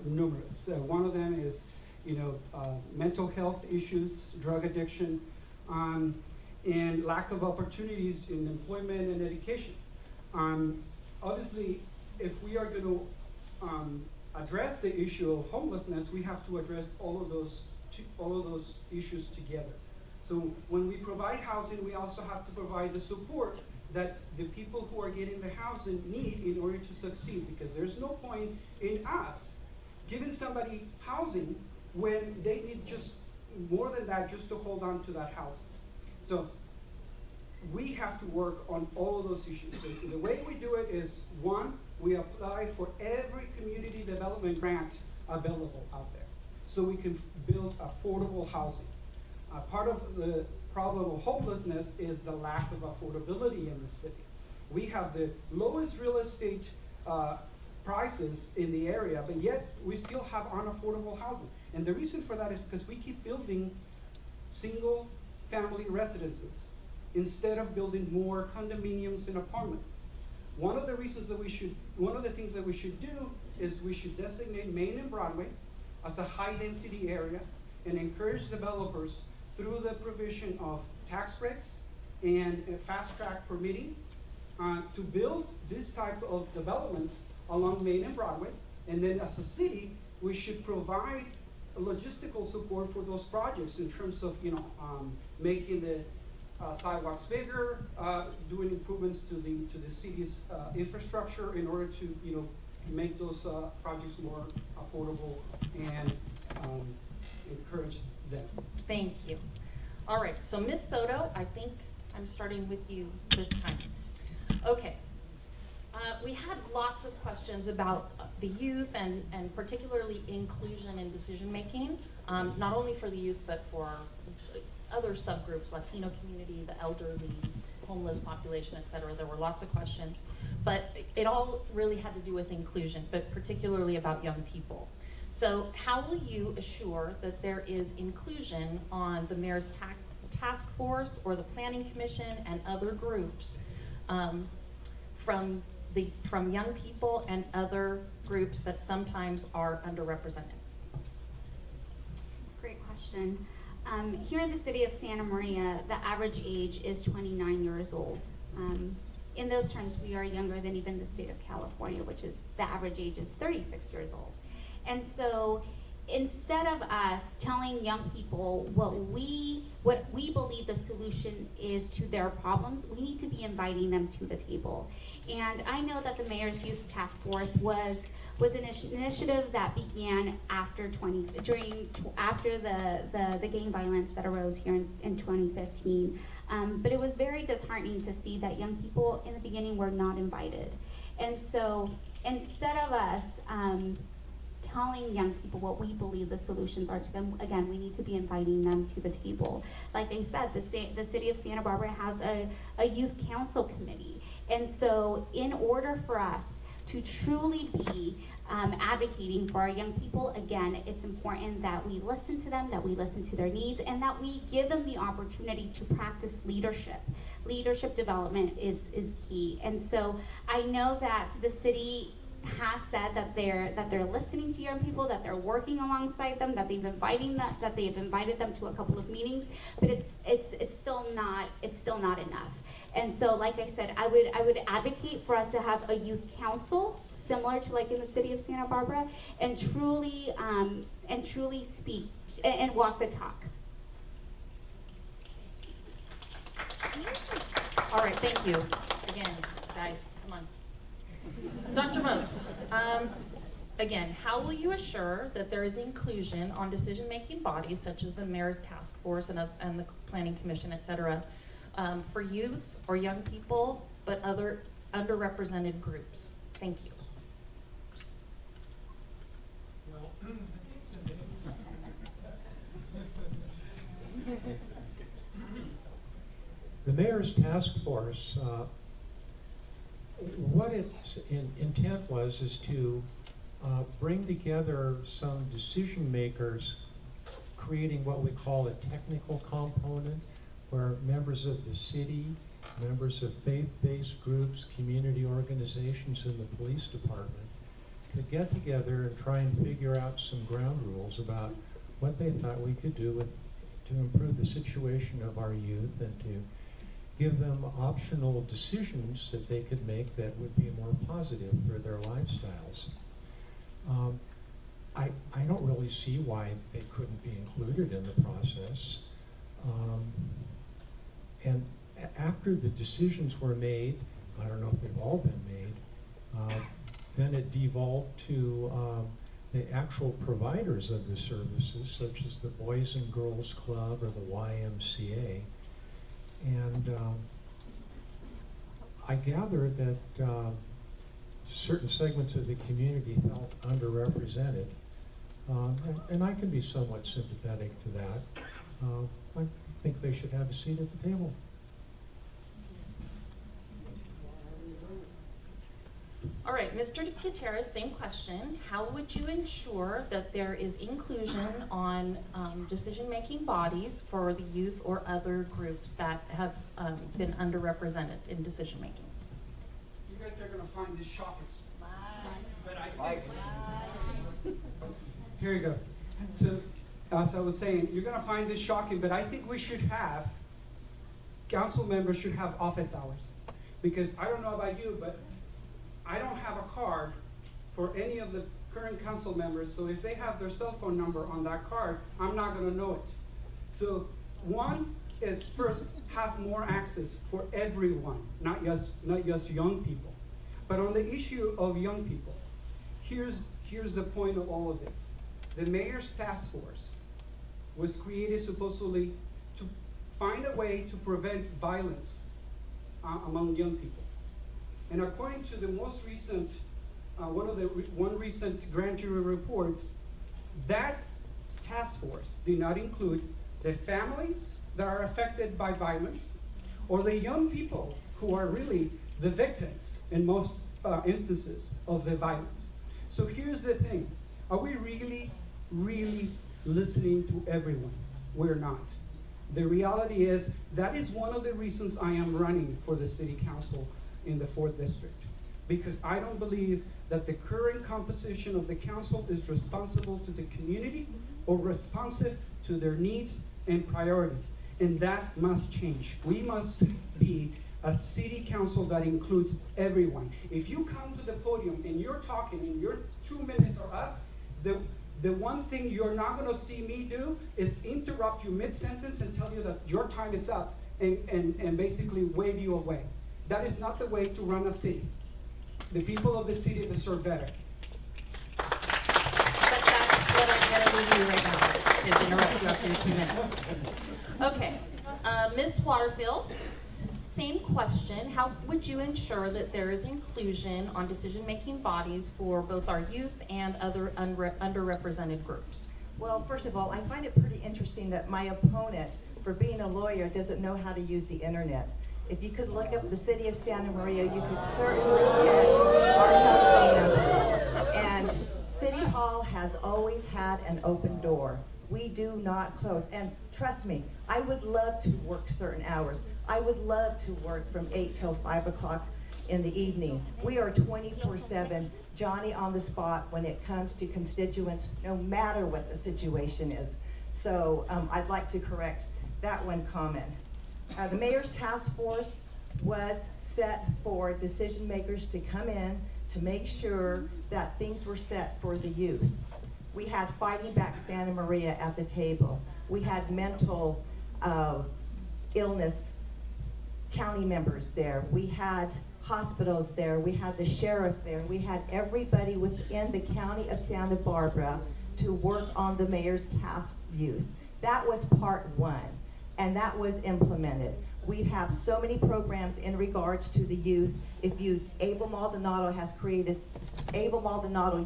numerous. One of them is, mental health issues, drug addiction, and lack of opportunities in employment and education. Obviously, if we are going to address the issue of homelessness, we have to address all of those issues together. So when we provide housing, we also have to provide the support that the people who are getting the housing need in order to succeed, because there's no point in us giving somebody housing when they need just more than that just to hold on to that housing. So we have to work on all of those issues. So the way we do it is, one, we apply for every community development grant available out there so we can build affordable housing. Part of the problem of homelessness is the lack of affordability in the city. We have the lowest real estate prices in the area, but yet we still have unaffordable housing. And the reason for that is because we keep building single family residences instead of building more condominiums and apartments. One of the things that we should do is we should designate Main and Broadway as a high density area and encourage developers through the provision of tax breaks and fast track permitting to build this type of developments along Main and Broadway. And then as a city, we should provide logistical support for those projects in terms of making the sidewalks bigger, doing improvements to the city's infrastructure in order to make those projects more affordable and encourage them. Thank you. All right, so Ms. Soto, I think I'm starting with you this time. Okay. We had lots of questions about the youth and particularly inclusion in decision-making, not only for the youth, but for other subgroups, Latino community, the elderly, homeless population, et cetera. There were lots of questions, but it all really had to do with inclusion, but particularly about young people. So how will you assure that there is inclusion on the mayor's task force or the planning commission and other groups from young people and other groups that sometimes are underrepresented? Great question. Here in the city of Santa Maria, the average age is 29 years old. In those terms, we are younger than even the state of California, which is the average age is 36 years old. And so instead of us telling young people what we believe the solution is to their problems, we need to be inviting them to the table. And I know that the Mayor's Youth Task Force was an initiative that began after the gang violence that arose here in 2015. But it was very disheartening to see that young people in the beginning were not invited. And so instead of us telling young people what we believe the solutions are to them, again, we need to be inviting them to the table. Like I said, the city of Santa Barbara has a youth council committee. And so in order for us to truly be advocating for our young people, again, it's important that we listen to them, that we listen to their needs, and that we give them the opportunity to practice leadership. Leadership development is key. And so I know that the city has said that they're listening to young people, that they're working alongside them, that they've invited them to a couple of meetings, but it's still not enough. And so, like I said, I would advocate for us to have a youth council similar to like in the city of Santa Barbara, and truly speak and walk the talk. All right, thank you. Again, guys, come on. Dr. Motes, again, how will you assure that there is inclusion on decision-making bodies such as the Mayor's Task Force and the Planning Commission, et cetera, for youth or young people, but other underrepresented groups? Thank you. The Mayor's Task Force, what its intent was is to bring together some decision makers, creating what we call a technical component, where members of the city members of faith-based groups, community organizations, and the police department to get together and try and figure out some ground rules about what they thought we could do to improve the situation of our youth and to give them optional decisions that they could make that would be more positive for their lifestyles. I don't really see why they couldn't be included in the process. And after the decisions were made, I don't know if they've all been made, then it devolved to the actual providers of the services, such as the Boys and Girls Club or the YMCA. And I gather that certain segments of the community felt underrepresented. And I can be somewhat sympathetic to that. I think they should have a seat at the table. All right, Mr. Gutierrez, same question. How would you ensure that there is inclusion on decision-making bodies for the youth or other groups that have been underrepresented in decision-making? You guys are gonna find this shocking. But I think, here you go. So, as I was saying, you're gonna find this shocking, but I think we should have, council members should have office hours. Because I don't know about you, but I don't have a card for any of the current council members, so if they have their cell phone number on that card, I'm not gonna know it. So, one is first, have more access for everyone, not just young people. But on the issue of young people, here's the point of all of this. The mayor's task force was created supposedly to find a way to prevent violence among young people. And according to the most recent, one recent grand jury reports, that task force did not include the families that are affected by violence or the young people who are really the victims in most instances of the violence. So here's the thing. Are we really listening to everyone? We're not. The reality is that is one of the reasons I am running for the city council in the 4th district. Because I don't believe that the current composition of the council is responsible to the community or responsive to their needs and priorities. And that must change. We must be a city council that includes everyone. If you come to the podium and you're talking and your 2 minutes are up, the one thing you're not gonna see me do is interrupt you mid-sentence and tell you that your time is up and basically wave you away. That is not the way to run a city. The people of the city deserve better. But that's what I'm gonna do right now, is interrupt you after 2 minutes. Okay, Ms. Waterfield, same question. How would you ensure that there is inclusion on decision-making bodies for both our youth and other underrepresented groups? Well, first of all, I find it pretty interesting that my opponent, for being a lawyer, doesn't know how to use the internet. If you could look up the city of Santa Maria, you could certainly get our telephone number. And City Hall has always had an open door. We do not close. And trust me, I would love to work certain hours. I would love to work from 8 till 5 o'clock in the evening. We are 24/7, Johnny on the spot when it comes to constituents, no matter what the situation is. So I'd like to correct that one comment. The mayor's task force was set for decision makers to come in to make sure that things were set for the youth. We had Fighting Back Santa Maria at the table. We had mental illness county members there. We had hospitals there. We had the sheriff there. We had everybody within the county of Santa Barbara to work on the mayor's task views. That was part one, and that was implemented. We have so many programs in regards to the youth. Abel Maldonado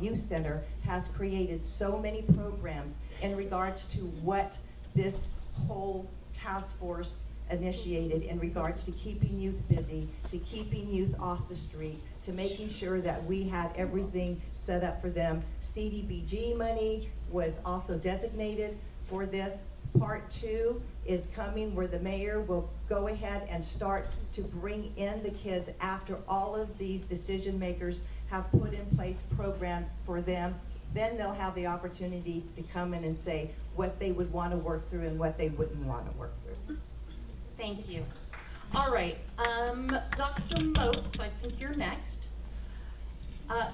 Youth Center has created so many programs in regards to what this whole task force initiated in regards to keeping youth busy, to keeping youth off the street, to making sure that we had everything set up for them. CDBG money was also designated for this. Part 2 is coming, where the mayor will go ahead and start to bring in the kids after all of these decision makers have put in place programs for them. Then they'll have the opportunity to come in and say what they would want to work through and what they wouldn't want to work through. Thank you. All right, Dr. Moats, I think you're next.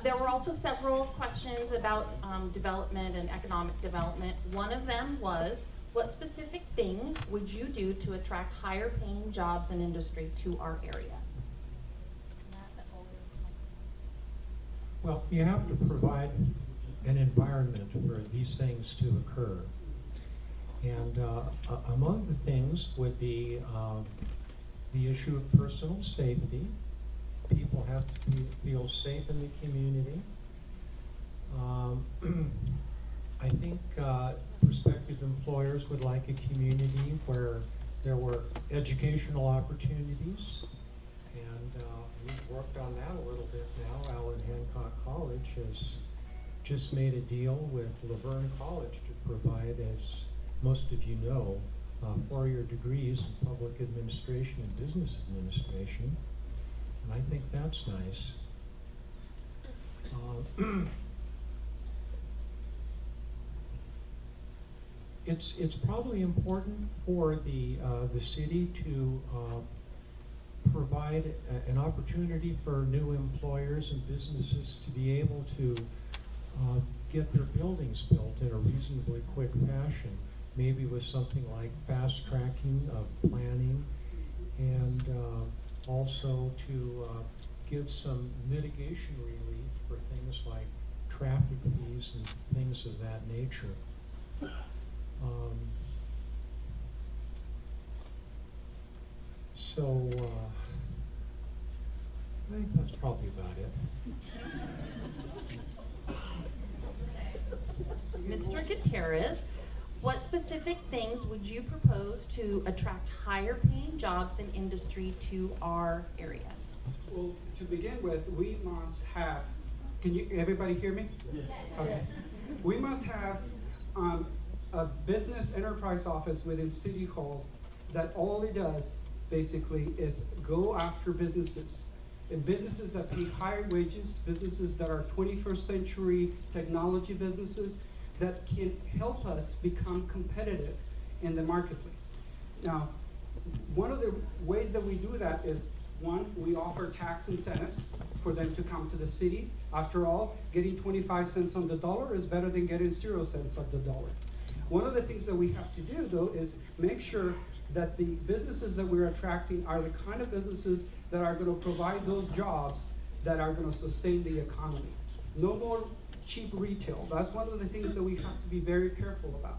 There were also several questions about development and economic development. One of them was, what specific thing would you do to attract higher paying jobs and industry to our area? Well, you have to provide an environment for these things to occur. And among the things would be the issue of personal safety. People have to feel safe in the community. I think prospective employers would like a community where there were educational opportunities. And we've worked on that a little bit now. Allen Hancock College has just made a deal with Laverne College to provide, as most of you know, 4-year degrees in public administration and business administration. And I think that's nice. It's probably important for the city to provide an opportunity for new employers and businesses to be able to get their buildings built in a reasonably quick fashion, maybe with something like fast tracking of planning, and also to give some mitigation relief for things like traffic fees and things of that nature. So I think that's probably about it. Mr. Gutierrez, what specific things would you propose to attract higher paying jobs and industry to our area? Well, to begin with, we must have, can you, everybody hear me? Yes. Okay. We must have a business enterprise office within City Hall that all it does basically is go after businesses. And businesses that pay higher wages, businesses that are 21st century technology businesses that can help us become competitive in the marketplace. Now, one of the ways that we do that is, one, we offer tax incentives for them to come to the city. After all, getting 25 cents on the dollar is better than getting 0 cents on the dollar. One of the things that we have to do, though, is make sure that the businesses that we're attracting are the kind of businesses that are going to provide those jobs that are going to sustain the economy. No more cheap retail. That's one of the things that we have to be very careful about.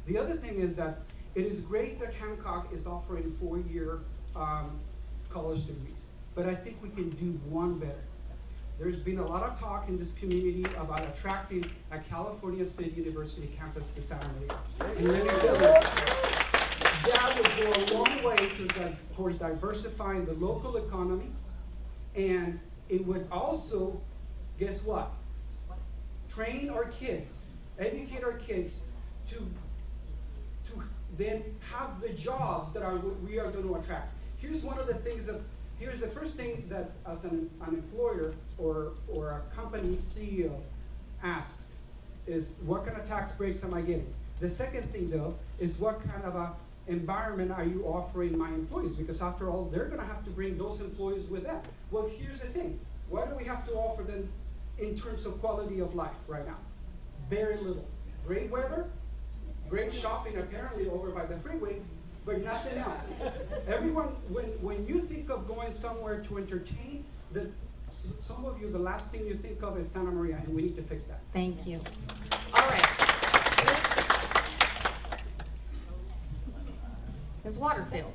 The other thing is that it is great that Hancock is offering 4-year college degrees, but I think we can do one better. There's been a lot of talk in this community about attracting a California State University campus to Santa Maria. And let me tell you, that would go a long way towards diversifying the local economy, and it would also, guess what? Train our kids, educate our kids to then have the jobs that we are going to attract. Here's one of the things that, here's the first thing that as an employer or a company CEO asks is, what kind of tax breaks am I getting? The second thing, though, is what kind of a environment are you offering my employees? Because after all, they're going to have to bring those employees with them. Well, here's the thing. What do we have to offer them in terms of quality of life right now? Very little. Great weather, great shopping apparently over by the freeway, but nothing else. Everyone, when you think of going somewhere to entertain, some of you, the last thing you think of is Santa Maria, and we need to fix that. Thank you. All right. Ms. Waterfield,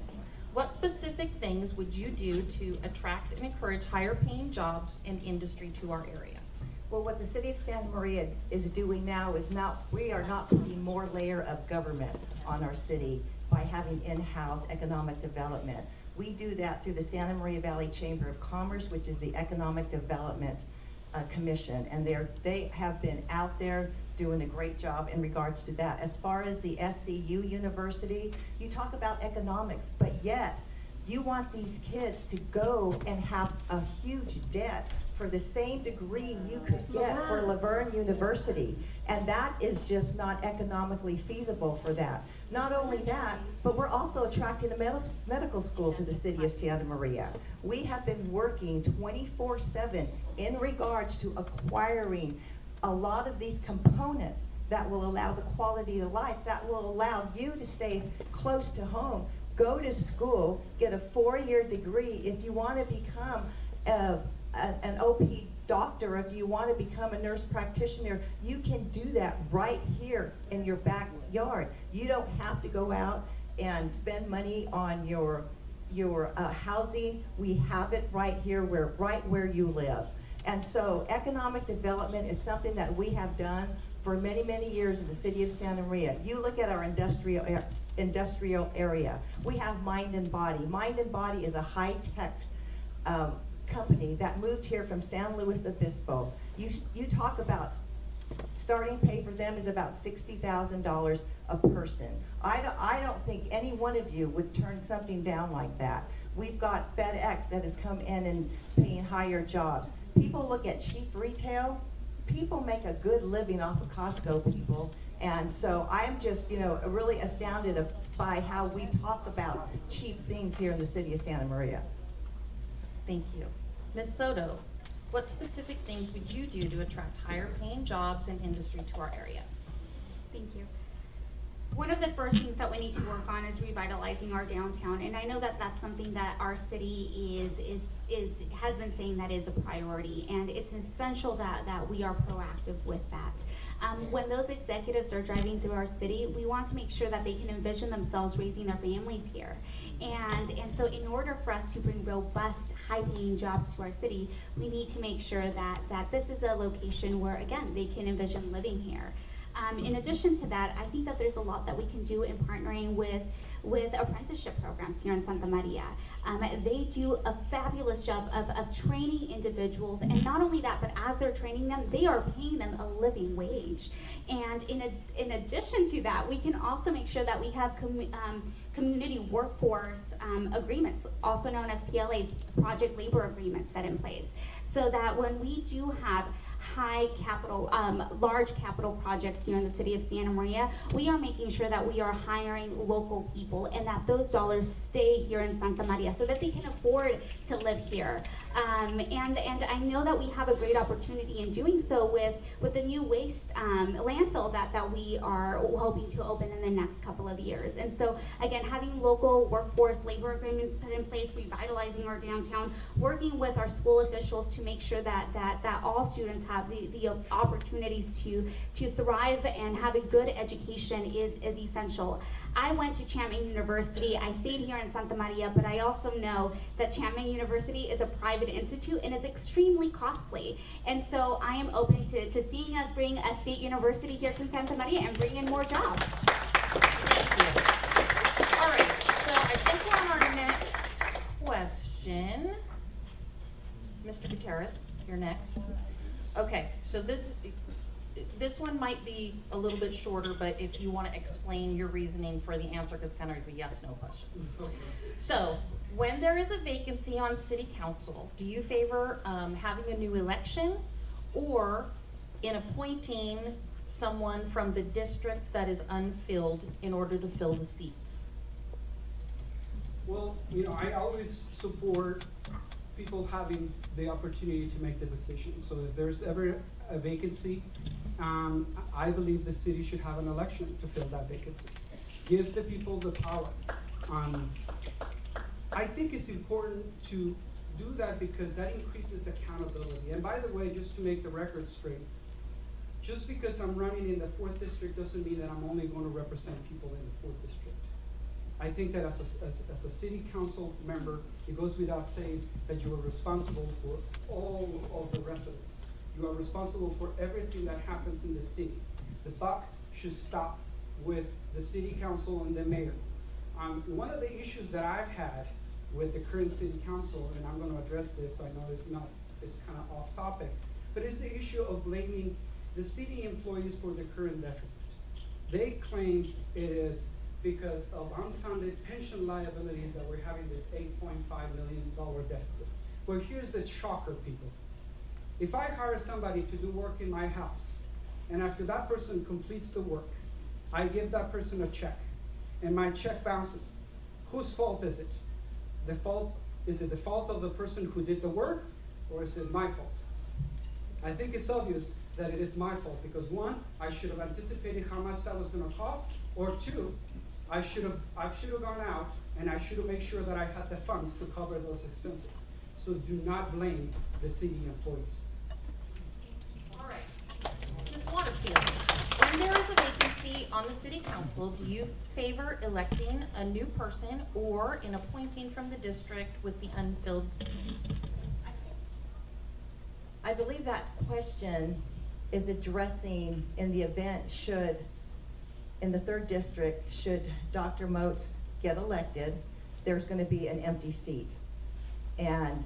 what specific things would you do to attract and encourage higher paying jobs and industry to our area? Well, what the city of Santa Maria is doing now is we are not putting more layer of government on our city by having in-house economic development. We do that through the Santa Maria Valley Chamber of Commerce, which is the Economic Development Commission, and they have been out there doing a great job in regards to that. As far as the SCU University, you talk about economics, but yet you want these kids to go and have a huge debt for the same degree you could get for Laverne University. And that is just not economically feasible for that. Not only that, but we're also attracting a medical school to the city of Santa Maria. We have been working 24/7 in regards to acquiring a lot of these components that will allow the quality of life, that will allow you to stay close to home, go to school, get a 4-year degree. If you want to become an OP doctor, if you want to become a nurse practitioner, you can do that right here in your backyard. You don't have to go out and spend money on your housing. We have it right here, right where you live. And so economic development is something that we have done for many, many years in the city of Santa Maria. You look at our industrial area. We have Mind and Body. Mind and Body is a high-tech company that moved here from San Luis Obispo. You talk about starting pay for them is about $60,000 a person. I don't think any one of you would turn something down like that. We've got FedEx that has come in and paying higher jobs. People look at cheap retail. People make a good living off of Costco, people. And so I'm just, really astounded by how we talk about cheap things here in the city of Santa Maria. Thank you. Ms. Soto, what specific things would you do to attract higher paying jobs and industry to our area? Thank you. One of the first things that we need to work on is revitalizing our downtown, and I know that that's something that our city has been saying that is a priority, and it's essential that we are proactive with that. When those executives are driving through our city, we want to make sure that they can envision themselves raising their families here. And so in order for us to bring robust, high-paying jobs to our city, we need to make sure that this is a location where, again, they can envision living here. In addition to that, I think that there's a lot that we can do in partnering with apprenticeship programs here in Santa Maria. They do a fabulous job of training individuals, and not only that, but as they're training them, they are paying them a living wage. And in addition to that, we can also make sure that we have community workforce agreements, also known as PLAs, project labor agreements, set in place, so that when we do have high capital, large capital projects here in the city of Santa Maria, we are making sure that we are hiring local people and that those dollars stay here in Santa Maria so that they can afford to live here. And I know that we have a great opportunity in doing so with the new waste landfill that we are hoping to open in the next couple of years. And so again, having local workforce labor agreements put in place, revitalizing our downtown, working with our school officials to make sure that all students have the opportunities to thrive and have a good education is essential. I went to Chapman University. I stayed here in Santa Maria, but I also know that Chapman University is a private institute and it's extremely costly. And so I am open to seeing us bring a state university here to Santa Maria and bring in more jobs. Thank you. All right, so I think we're on our next question. Mr. Gutierrez, you're next. Okay, so this one might be a little bit shorter, but if you want to explain your reasoning for the answer, because it's kind of a yes/no question. So, when there is a vacancy on city council, do you favor having a new election or in appointing someone from the district that is unfilled in order to fill the seats? Well, I always support people having the opportunity to make the decision. So if there's ever a vacancy, I believe the city should have an election to fill that vacancy. Give the people the power. I think it's important to do that because that increases accountability. And by the way, just to make the record straight, just because I'm running in the 4th district doesn't mean that I'm only going to represent people in the 4th district. I think that as a city council member, it goes without saying that you are responsible for all of the residents. You are responsible for everything that happens in the city. The buck should stop with the city council and the mayor. One of the issues that I've had with the current city council, and I'm going to address this, I know it's kind of off topic, but it's the issue of blaming the city employees for the current deficit. They claim it is because of unfunded pension liabilities that we're having this $8.5 million deficit. Well, here's the shocker, people. If I hire somebody to do work in my house, and after that person completes the work, I give that person a check, and my check bounces, whose fault is it? Is it the fault of the person who did the work, or is it my fault? I think it's obvious that it is my fault, because one, I should have anticipated how much that was gonna cost, or two, I should have gone out and I should have made sure that I had the funds to cover those expenses. So do not blame the city employees. All right. Ms. Waterfield, when there is a vacancy on the city council, do you favor electing a new person or in appointing from the district with the unfilled seat? I believe that question is addressing in the event in the 3rd district, should Dr. Moats get elected, there's gonna be an empty seat. And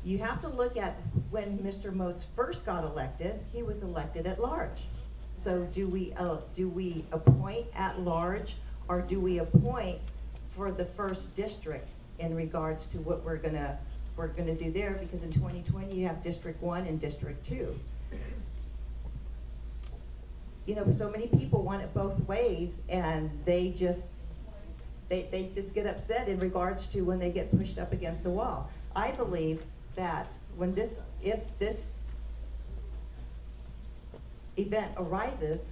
you have to look at when Mr. Moats first got elected, he was elected at large. So do we appoint at large, or do we appoint for the 1st district in regards to what we're gonna do there? Because in 2020, you have District 1 and District 2. You know, so many people want it both ways, and they just get upset in regards to when they get pushed up against the wall. I believe that if this event arises,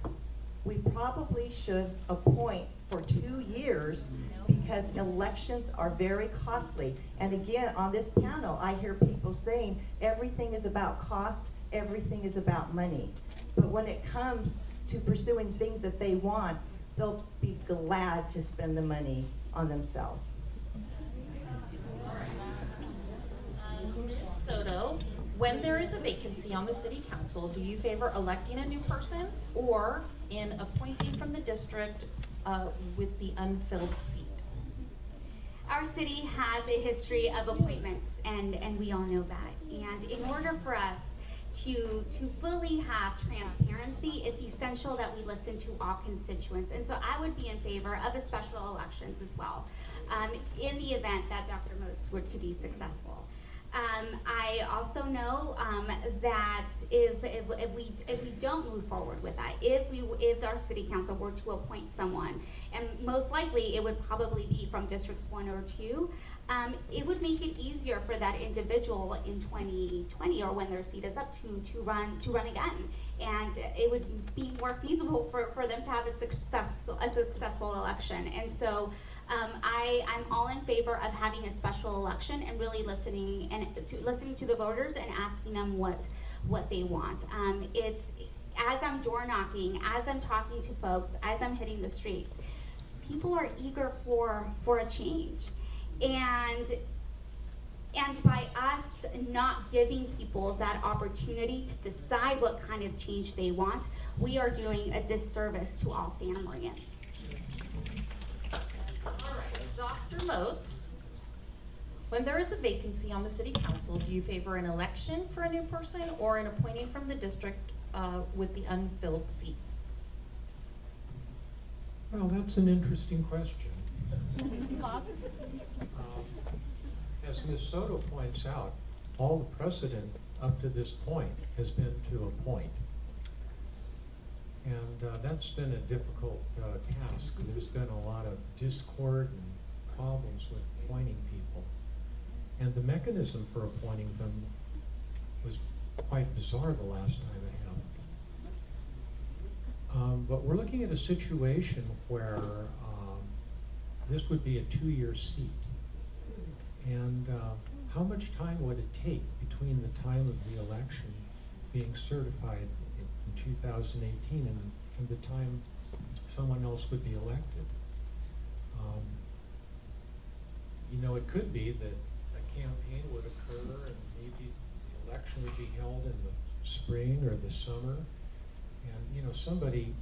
we probably should appoint for 2 years, because elections are very costly. And again, on this panel, I hear people saying everything is about cost, everything is about money. But when it comes to pursuing things that they want, they'll be glad to spend the money on themselves. Ms. Soto, when there is a vacancy on the city council, do you favor electing a new person or in appointing from the district with the unfilled seat? Our city has a history of appointments, and we all know that. And in order for us to fully have transparency, it's essential that we listen to all constituents. And so I would be in favor of a special elections as well, in the event that Dr. Moats were to be successful. I also know that if we don't move forward with that, if our city council were to appoint someone, and most likely it would probably be from districts 1 or 2, it would make it easier for that individual in 2020 or when their seat is up to run again, and it would be more feasible for them to have a successful election. And so I'm all in favor of having a special election and really listening to the voters and asking them what they want. It's as I'm door knocking, as I'm talking to folks, as I'm hitting the streets, people are eager for a change. And by us not giving people that opportunity to decide what kind of change they want, we are doing a disservice to all Santa Marians. All right, Dr. Moats, when there is a vacancy on the city council, do you favor an election for a new person or an appointing from the district with the unfilled seat? Well, that's an interesting question. As Ms. Soto points out, all the precedent up to this point has been to appoint. And that's been a difficult task. There's been a lot of discord and problems with appointing people. And the mechanism for appointing them was quite bizarre the last time it happened. But we're looking at a situation where this would be a 2-year seat. And how much time would it take between the time of the election being certified in 2018 and the time someone else would be elected? You know, it could be that a campaign would occur and maybe the election would be held in the spring or the summer. And, you know, somebody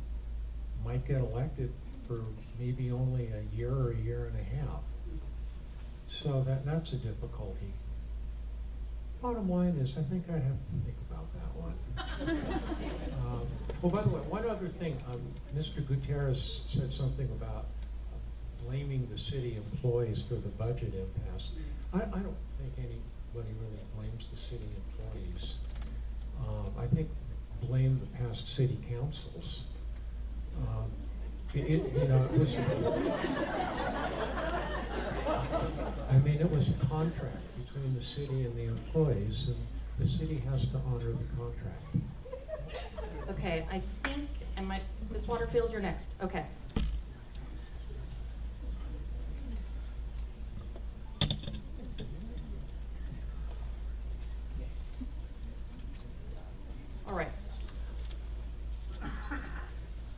might get elected for maybe only a year or a year and a half. So that's a difficulty. Bottom line is, I think I have to think about that one. Well, by the way, one other thing, Mr. Gutierrez said something about blaming the city employees for the budget impasse. I don't think anybody really blames the city employees. I think blame the past city councils. It was, I mean, it was a contract between the city and the employees, and the city has to honor the contract. Okay, I think, Ms. Waterfield, you're next. Okay. All right.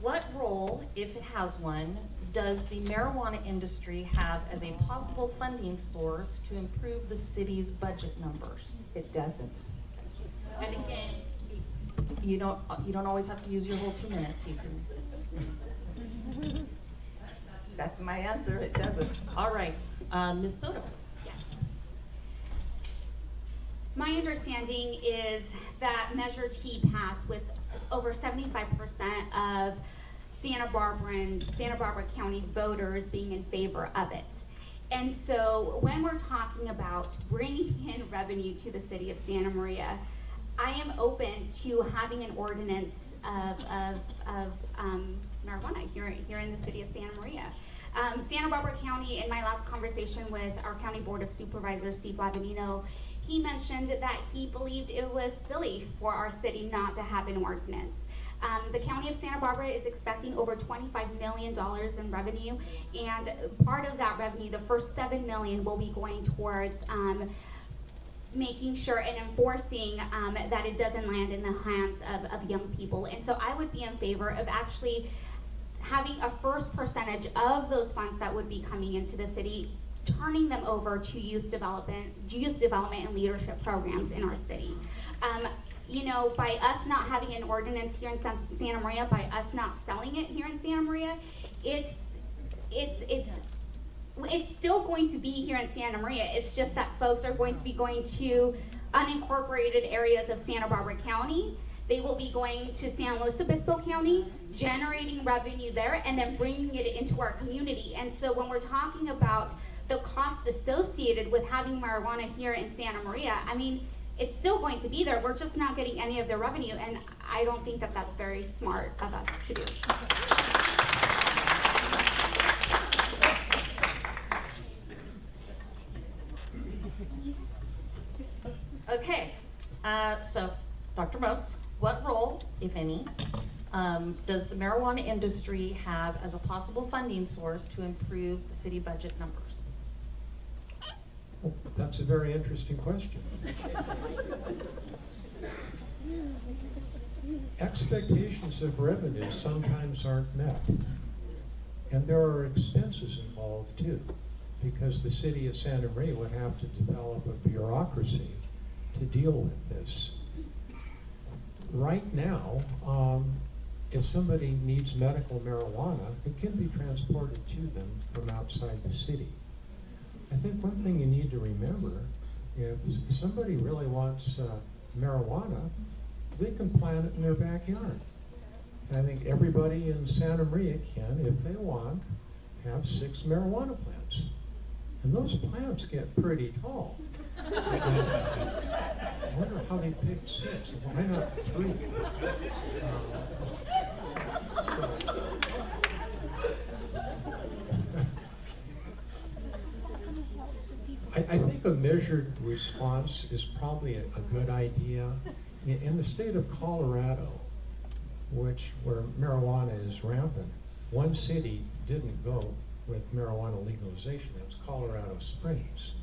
What role, if it has one, does the marijuana industry have as a possible funding source to improve the city's budget numbers? It doesn't. And again, you don't always have to use your whole 2 minutes. You can. That's my answer, it doesn't. All right, Ms. Soto. Yes. My understanding is that Measure T passed with over 75% of Santa Barbara County voters being in favor of it. And so when we're talking about bringing in revenue to the city of Santa Maria, I am open to having an ordinance of marijuana here in the city of Santa Maria. Santa Barbara County, in my last conversation with our County Board of Supervisors, Steve Lavanino, he mentioned that he believed it was silly for our city not to have an ordinance. The County of Santa Barbara is expecting over $25 million in revenue, and part of that revenue, the first $7 million, will be going towards making sure and enforcing that it doesn't land in the hands of young people. And so I would be in favor of actually having a first percentage of those funds that would be coming into the city, turning them over to youth development and leadership programs in our city. By us not having an ordinance here in Santa Maria, by us not selling it here in Santa Maria, it's still going to be here in Santa Maria. It's just that folks are going to be going to unincorporated areas of Santa Barbara County. They will be going to San Luis Obispo County, generating revenue there, and then bringing it into our community. And so when we're talking about the cost associated with having marijuana here in Santa Maria, I mean, it's still going to be there. We're just not getting any of the revenue, and I don't think that that's very smart of us to do. Okay, so Dr. Moats, what role, if any, does the marijuana industry have as a possible funding source to improve the city budget numbers? Well, that's a very interesting question. Expectations of revenue sometimes aren't met. And there are expenses involved too, because the city of Santa Maria would have to develop a bureaucracy to deal with this. Right now, if somebody needs medical marijuana, it can be transported to them from outside the city. I think one thing you need to remember, if somebody really wants marijuana, they can plant it in their backyard. And I think everybody in Santa Maria can, if they want, have 6 marijuana plants. And those plants get pretty tall. I wonder how they picked 6. Why not 3? I think a measured response is probably a good idea. In the state of Colorado, where marijuana is rampant, one city didn't go with marijuana legalization. That was Colorado Springs,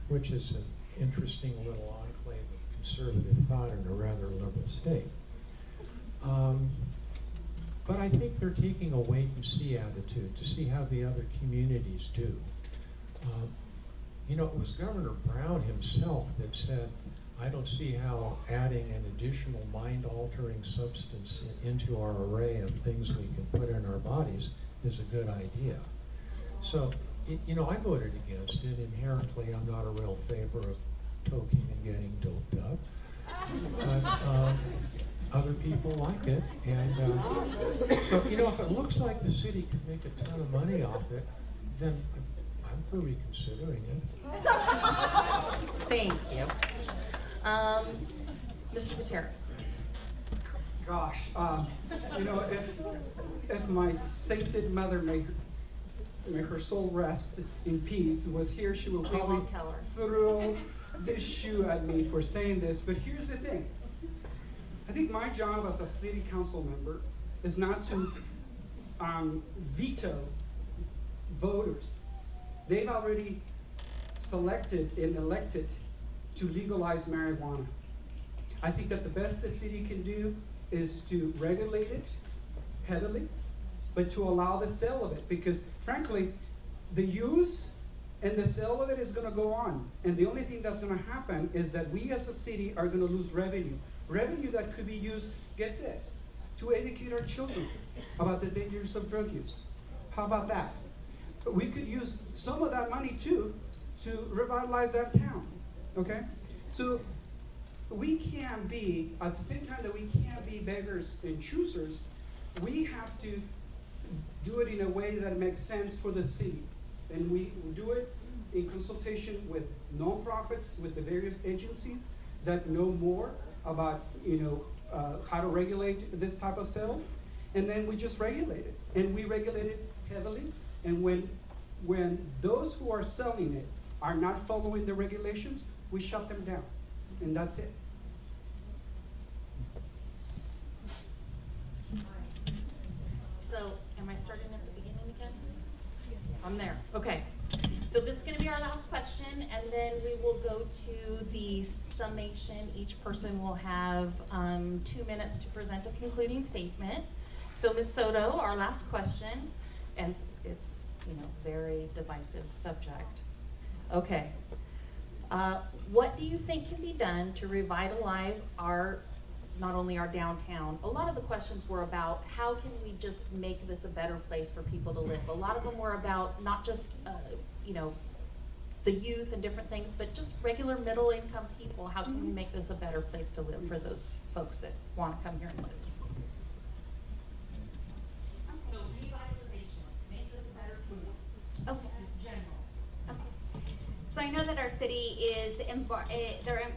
which is an interesting little enclave of conservative thought in a rather liberal state. But I think they're taking a wait-and-see attitude to see how the other communities do. It was Governor Brown himself that said, I don't see how adding an additional mind-altering substance into our array of things we can put in our bodies is a good idea. So, I voted against it. Inherently, I'm not a real favor of toking and getting doped up. But other people like it, and so, you know, if it looks like the city could make a ton of money off it, then I'm for reconsidering it. Thank you. Mr. Gutierrez. Gosh, you know, if my sainted mother may her soul rest in peace was here, she would We probably won't tell her. throw this shoe at me for saying this. But here's the thing. I think my job as a city council member is not to veto voters. They've already selected and elected to legalize marijuana. I think that the best the city can do is to regulate it heavily, but to allow the sale of it, because frankly, the use and the sale of it is gonna go on. And the only thing that's gonna happen is that we as a city are gonna lose revenue. Revenue that could be used, get this, to educate our children about the dangers of drug use. How about that? We could use some of that money too to revitalize that town, okay? So we can't be, at the same time that we can't be beggars and choosers, we have to do it in a way that makes sense for the city. And we do it in consultation with nonprofits, with the various agencies that know more about, how to regulate this type of sales. And then we just regulate it. And we regulate it heavily. And when those who are selling it are not following the regulations, we shut them down. And that's it. So, am I starting at the beginning again? I'm there, okay. So this is gonna be our last question, and then we will go to the summation. Each person will have 2 minutes to present a concluding statement. So Ms. Soto, our last question, and it's, very divisive subject. Okay. What do you think can be done to revitalize not only our downtown? A lot of the questions were about how can we just make this a better place for people to live. A lot of them were about not just, the youth and different things, but just regular middle income people. How can we make this a better place to live for those folks that want to come here and live? So revitalization, make this a better place. Okay. General. Okay. So I know that our city is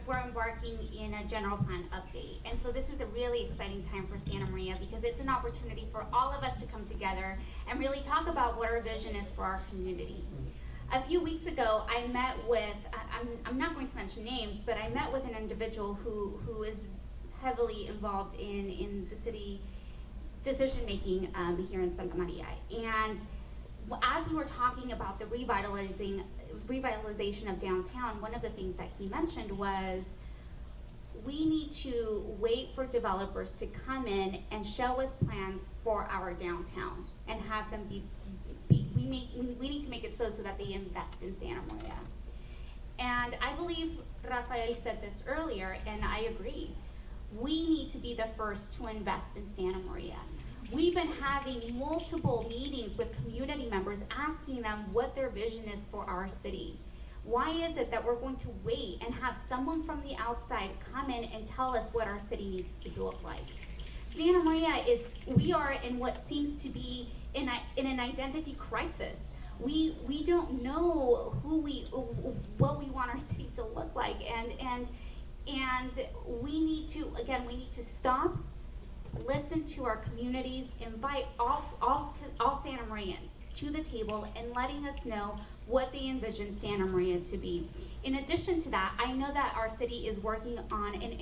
we're embarking in a general plan update, and so this is a really exciting time for Santa Maria because it's an opportunity for all of us to come together and really talk about what our vision is for our community. A few weeks ago, I met with I'm not going to mention names, but I met with an individual who is heavily involved in the city decision making here in Santa Maria, and as we were talking about the revitalization of downtown, one of the things that he mentioned was we need to wait for developers to come in and show us plans for our downtown and have them we need to make it so that they invest in Santa Maria. And I believe Rafael said this earlier, and I agree. We need to be the first to invest in Santa Maria. We've been having multiple meetings with community members asking them what their vision is for our city. Why is it that we're going to wait and have someone from the outside come in and tell us what our city needs to look like? Santa Maria we are in what seems to be in an identity crisis. We don't know what we want our city to look like, and we need to stop, listen to our communities, invite all Santa Marians to the table and letting us know what they envision Santa Maria to be. In addition to that, I know that our city is working on in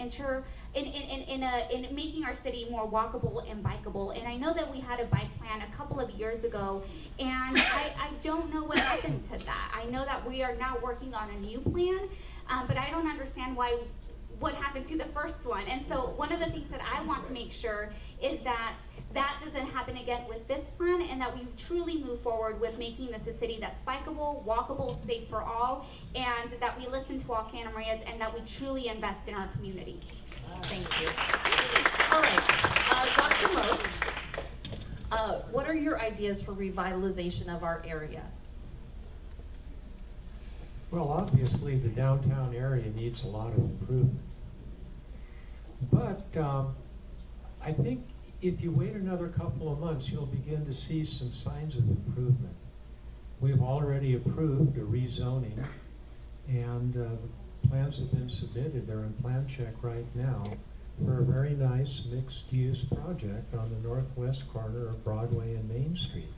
making our city more walkable and bikeable. And I know that we had a bike plan a couple of years ago, and I don't know what happened to that. I know that we are now working on a new plan, but I don't understand what happened to the first one. And so one of the things that I want to make sure is that doesn't happen again with this plan, and that we truly move forward with making this a city that's bikeable, walkable, safe for all, and that we listen to all Santa Marians, and that we truly invest in our community. Thank you. All right, Dr. Moat, what are your ideas for revitalization of our area? Well, obviously, the downtown area needs a lot of improvement. But I think if you wait another couple of months, you'll begin to see some signs of improvement. We've already approved a rezoning, and plans have been submitted. They're in plan check right now for a very nice mixed-use project on the northwest corner of Broadway and Main Street.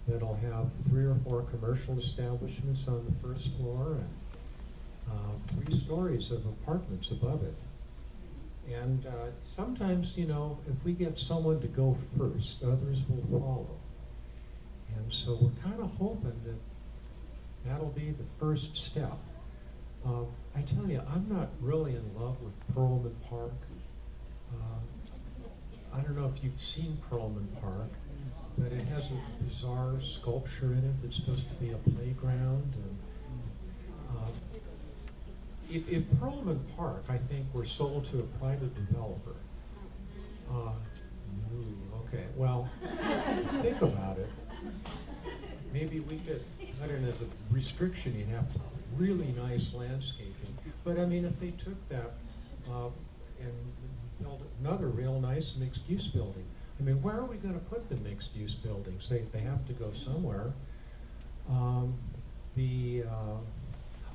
That'll have 3 or 4 commercial establishments on the first floor and 3 stories of apartments above it. And sometimes, you know, if we get someone to go first, others will follow. And so we're kind of hoping that that'll be the first step. I tell you, I'm not really in love with Perlman Park. I don't know if you've seen Perlman Park, but it has a bizarre sculpture in it that's supposed to be a playground. And if Perlman Park, I think, were sold to a private developer, okay, well, think about it. Maybe we could put in as a restriction, you'd have really nice landscaping. But I mean, if they took that and built another real nice mixed-use building, I mean, where are we going to put the mixed-use buildings? They have to go somewhere.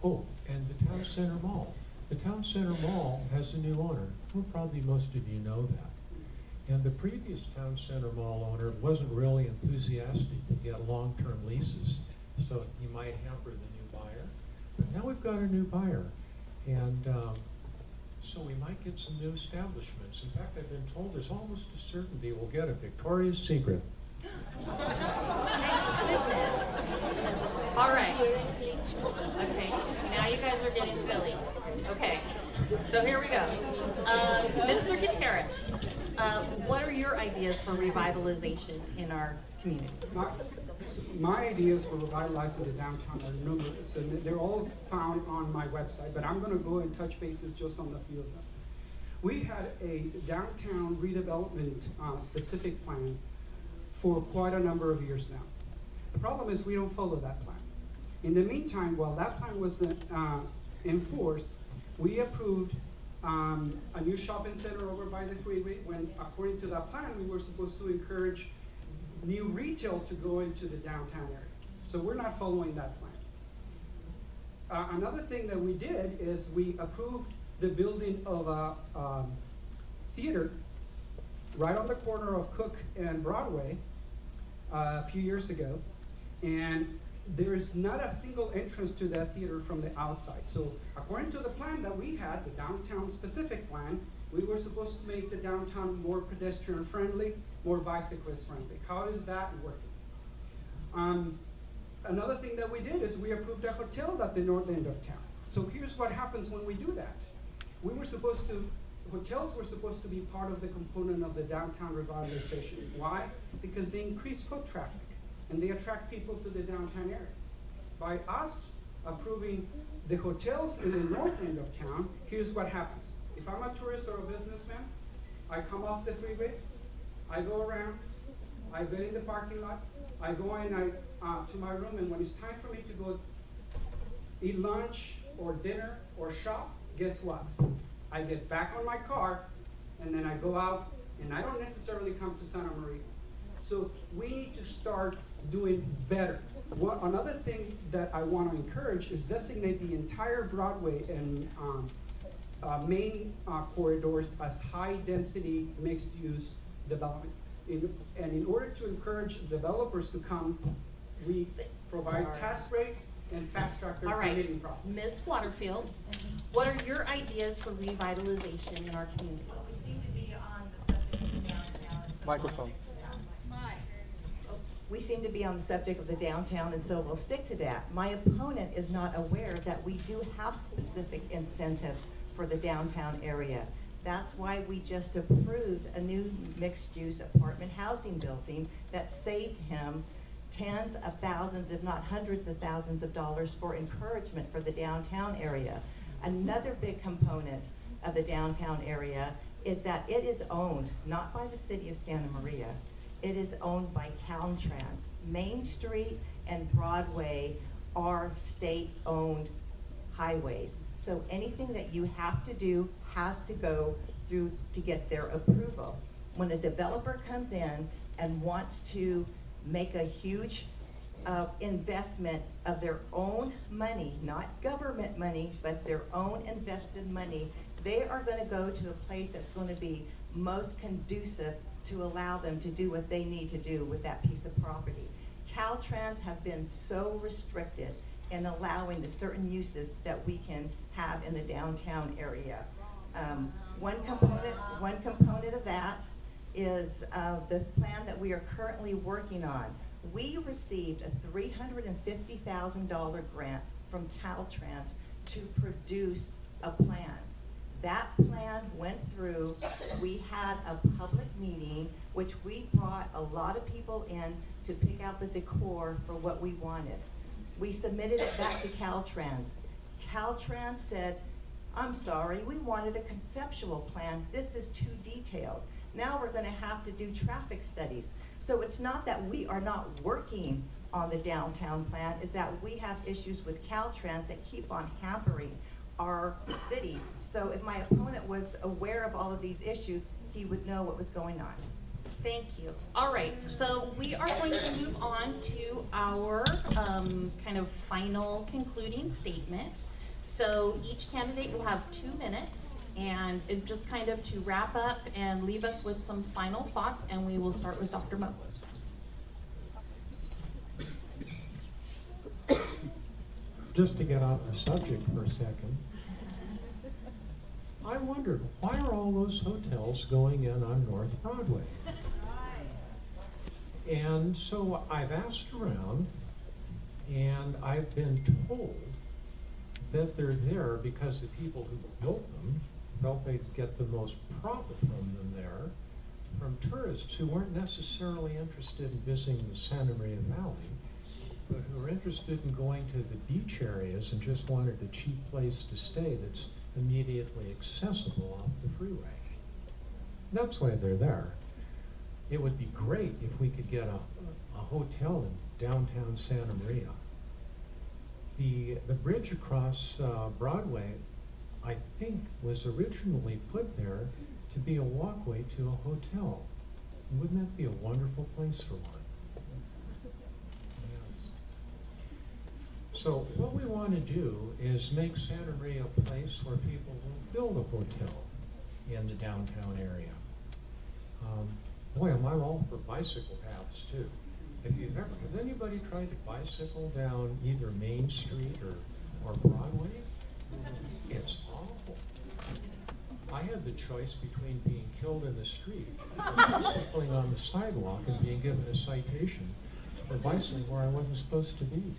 Oh, and the Town Center Mall. The Town Center Mall has a new owner. Well, probably most of you know that. And the previous Town Center Mall owner wasn't really enthusiastic to get long-term leases, so he might hamper the new buyer. But now we've got a new buyer, and so we might get some new establishments. In fact, I've been told there's almost a certainty we'll get a Victoria's Secret. All right. Okay, now you guys are getting silly. Okay, so here we go. Mr. Gutierrez, what are your ideas for revitalization in our community? My ideas for revitalizing the downtown are numerous, and they're all found on my website, but I'm going to go and touch bases just on a few of them. We had a downtown redevelopment specific plan for quite a number of years now. The problem is we don't follow that plan. In the meantime, while that plan was in force, we approved a new shopping center over by the freeway when, according to that plan, we were supposed to encourage new retail to go into the downtown area. So we're not following that plan. Another thing that we did is we approved the building of a theater right on the corner of Cook and Broadway a few years ago. And there's not a single entrance to that theater from the outside. So according to the plan that we had, the downtown specific plan, we were supposed to make the downtown more pedestrian friendly, more bicyclist friendly. How is that working? Another thing that we did is we approved a hotel at the north end of town. So here's what happens when we do that. Hotels were supposed to be part of the component of the downtown revitalization. Why? Because they increase foot traffic and they attract people to the downtown area. By us approving the hotels in the north end of town, here's what happens. If I'm a tourist or a businessman, I come off the freeway, I go around, I get in the parking lot, I go in to my room, and when it's time for me to go eat lunch or dinner or shop, guess what? I get back on my car, and then I go out, and I don't necessarily come to Santa Maria. So we need to start doing better. Another thing that I want to encourage is designate the entire Broadway and main corridors as high-density mixed-use development. In order to encourage developers to come, we provide tax rates and fast-track their permitting process. Ms. Waterfield, what are your ideas for revitalization in our community? We seem to be on the subject of the downtown. Microphone. We seem to be on the subject of the downtown, and so we'll stick to that. My opponent is not aware that we do have specific incentives for the downtown area. That's why we just approved a new mixed-use apartment housing building that saved him tens of thousands, if not hundreds of thousands of dollars for encouragement for the downtown area. Another big component of the downtown area is that it is owned not by the city of Santa Maria. It is owned by Caltrans. Main Street and Broadway are state-owned highways. So anything that you have to do has to go through to get their approval. When a developer comes in and wants to make a huge investment of their own money, not government money, but their own invested money, they are gonna go to a place that's gonna be most conducive to allow them to do what they need to do with that piece of property. Caltrans have been so restricted in allowing the certain uses that we can have in the downtown area. One component of that is the plan that we are currently working on. We received a $350,000 grant from Caltrans to produce a plan. That plan went through, we had a public meeting, which we brought a lot of people in to pick out the decor for what we wanted. We submitted it back to Caltrans. Caltrans said, I'm sorry, we wanted a conceptual plan. This is too detailed. Now we're gonna have to do traffic studies. So it's not that we are not working on the downtown plan, it's that we have issues with Caltrans that keep on hampering our city. So if my opponent was aware of all of these issues, he would know what was going on. Thank you. All right, so we are going to move on to our kind of final concluding statement. So each candidate will have 2 minutes, and it just kind of to wrap up and leave us with some final thoughts, and we will start with Dr. Moats. Just to get off the subject for a second, I wondered, why are all those hotels going in on North Broadway? And so I've asked around, and I've been told that they're there because the people who built them felt they'd get the most profit from them there, from tourists who weren't necessarily interested in visiting the Santa Maria Valley, but who are interested in going to the beach areas and just wanted a cheap place to stay that's immediately accessible off the freeway. That's why they're there. It would be great if we could get a hotel in downtown Santa Maria. The bridge across Broadway, I think, was originally put there to be a walkway to a hotel. Wouldn't that be a wonderful place for one? So what we want to do is make Santa Maria a place where people will build a hotel in the downtown area. Boy, am I all for bicycle paths too. Has anybody tried to bicycle down either Main Street or Broadway? It's awful. I had the choice between being killed in the street or bicycling on the sidewalk and being given a citation for bicycling where I wasn't supposed to be.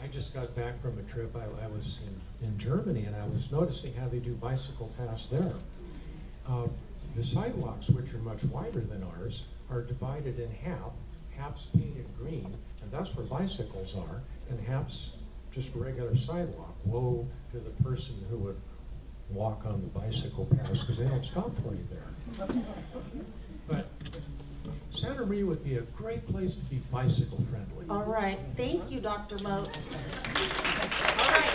I just got back from a trip. I was in Germany, and I was noticing how they do bicycle paths there. The sidewalks, which are much wider than ours, are divided in half's painted green, and that's where bicycles are, and half's just regular sidewalk. Woe to the person who would walk on the bicycle paths, because they don't stop for you there. But Santa Maria would be a great place to be bicycle friendly. All right, thank you, Dr. Moats. All right,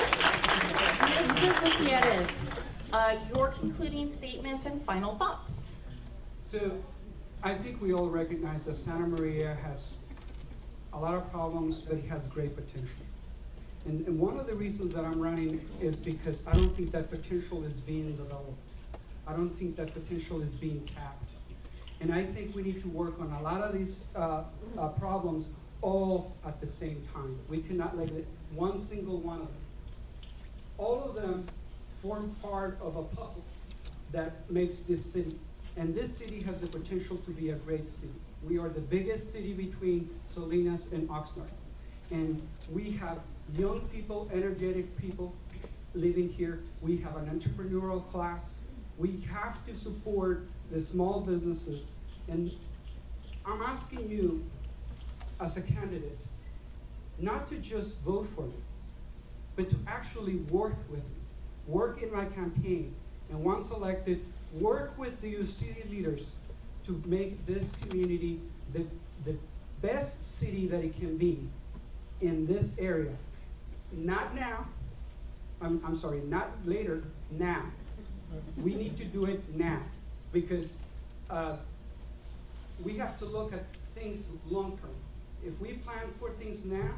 Mr. Gutierrez, your concluding statements and final thoughts. So, I think we all recognize that Santa Maria has a lot of problems, but it has great potential. And one of the reasons that I'm running is because I don't think that potential is being developed. I don't think that potential is being tapped. And I think we need to work on a lot of these problems all at the same time. We cannot neglect one single one of them. All of them form part of a puzzle that makes this city. And this city has the potential to be a great city. We are the biggest city between Salinas and Oxnard. And we have young people, energetic people living here. We have an entrepreneurial class. We have to support the small businesses. And I'm asking you, as a candidate, not to just vote for me, but to actually work with me, work in my campaign, and once elected, work with the city leaders to make this community the best city that it can be in this area. Not now, I'm sorry, not later, now. We need to do it now, because we have to look at things long term. If we plan for things now,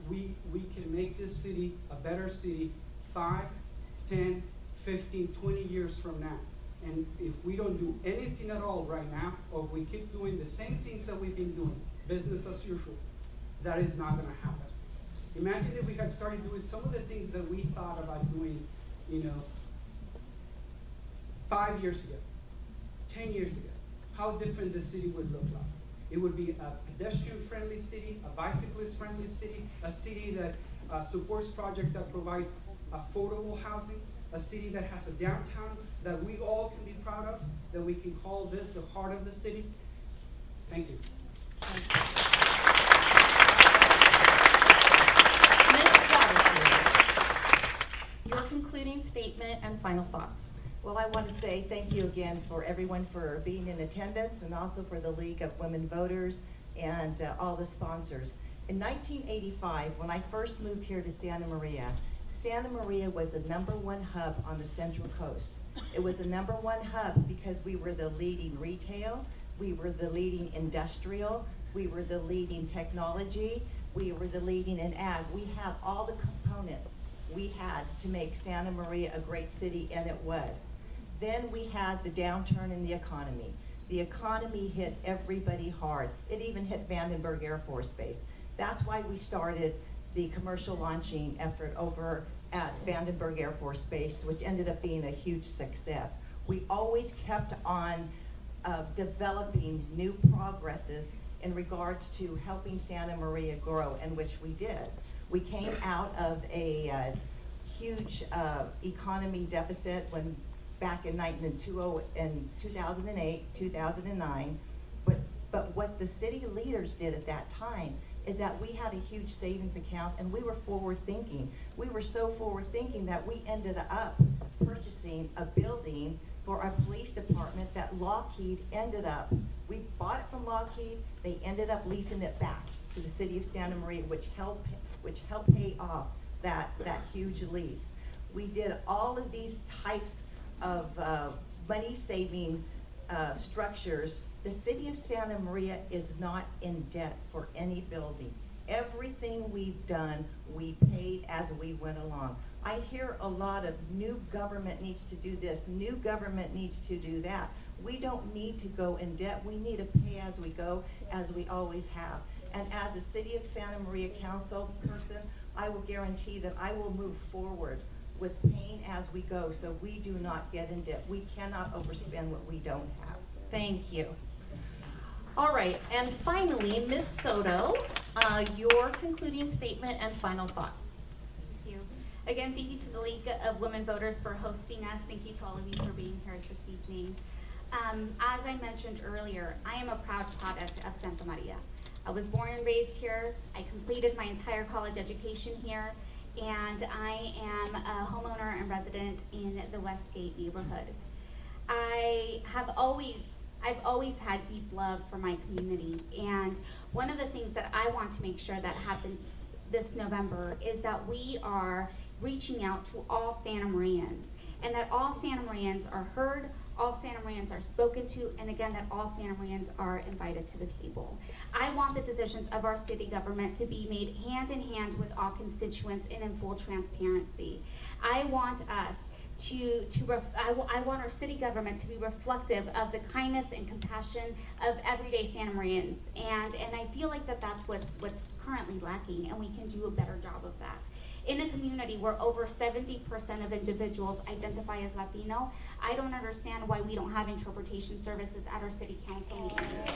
we can make this city a better city 5, 10, 15, 20 years from now. And if we don't do anything at all right now, or we keep doing the same things that we've been doing, business as usual, that is not gonna happen. Imagine if we had started doing some of the things that we thought about doing, 5 years ago, 10 years ago, how different the city would look like. It would be a pedestrian-friendly city, a bicyclist-friendly city, a city that supports projects that provide affordable housing, a city that has a downtown that we all can be proud of, that we can call this the heart of the city. Thank you. Ms. Waterfield, your concluding statement and final thoughts. Well, I want to say thank you again for everyone for being in attendance, and also for the League of Women Voters and all the sponsors. In 1985, when I first moved here to Santa Maria was the #1 hub on the Central Coast. It was the #1 hub because we were the leading retail, we were the leading industrial, we were the leading technology, we were the leading in ag. We had all the components we had to make Santa Maria a great city, and it was. Then we had the downturn in the economy. The economy hit everybody hard. It even hit Vandenberg Air Force Base. That's why we started the commercial launching effort over at Vandenberg Air Force Base, which ended up being a huge success. We always kept on developing new progresses in regards to helping Santa Maria grow, and which we did. We came out of a huge economy deficit when back in 2008, 2009. But what the city leaders did at that time is that we had a huge savings account, and we were forward thinking. We were so forward thinking that we ended up purchasing a building for our police department that Lockheed we bought it from Lockheed, they ended up leasing it back to the city of Santa Maria, which helped pay off that huge lease. We did all of these types of money-saving structures. The city of Santa Maria is not in debt for any building. Everything we've done, we paid as we went along. I hear a lot of new government needs to do this, new government needs to do that. We don't need to go in debt. We need to pay as we go, as we always have. And as a City of Santa Maria council person, I will guarantee that I will move forward with paying as we go, so we do not get in debt. We cannot overspend what we don't have. Thank you. All right, and finally, Ms. Soto, your concluding statement and final thoughts. Thank you. Again, thank you to the League of Women Voters for hosting us. Thank you to all of you for being here this evening. As I mentioned earlier, I am a proud product of Santa Maria. I was born and raised here. I completed my entire college education here, and I am a homeowner and resident in the Westgate neighborhood. I've always had deep love for my community, and one of the things that I want to make sure that happens this November is that we are reaching out to all Santa Marians, and that all Santa Marians are heard, all Santa Marians are spoken to, and again, that all Santa Marians are invited to the table. I want the decisions of our city government to be made hand in hand with all constituents and in full transparency. I want us I want our city government to be reflective of the kindness and compassion of everyday Santa Marians, and I feel like that's what's currently lacking, and we can do a better job of that. In a community where over 70% of individuals identify as Latino, I don't understand why we don't have interpretation services at our city council meetings.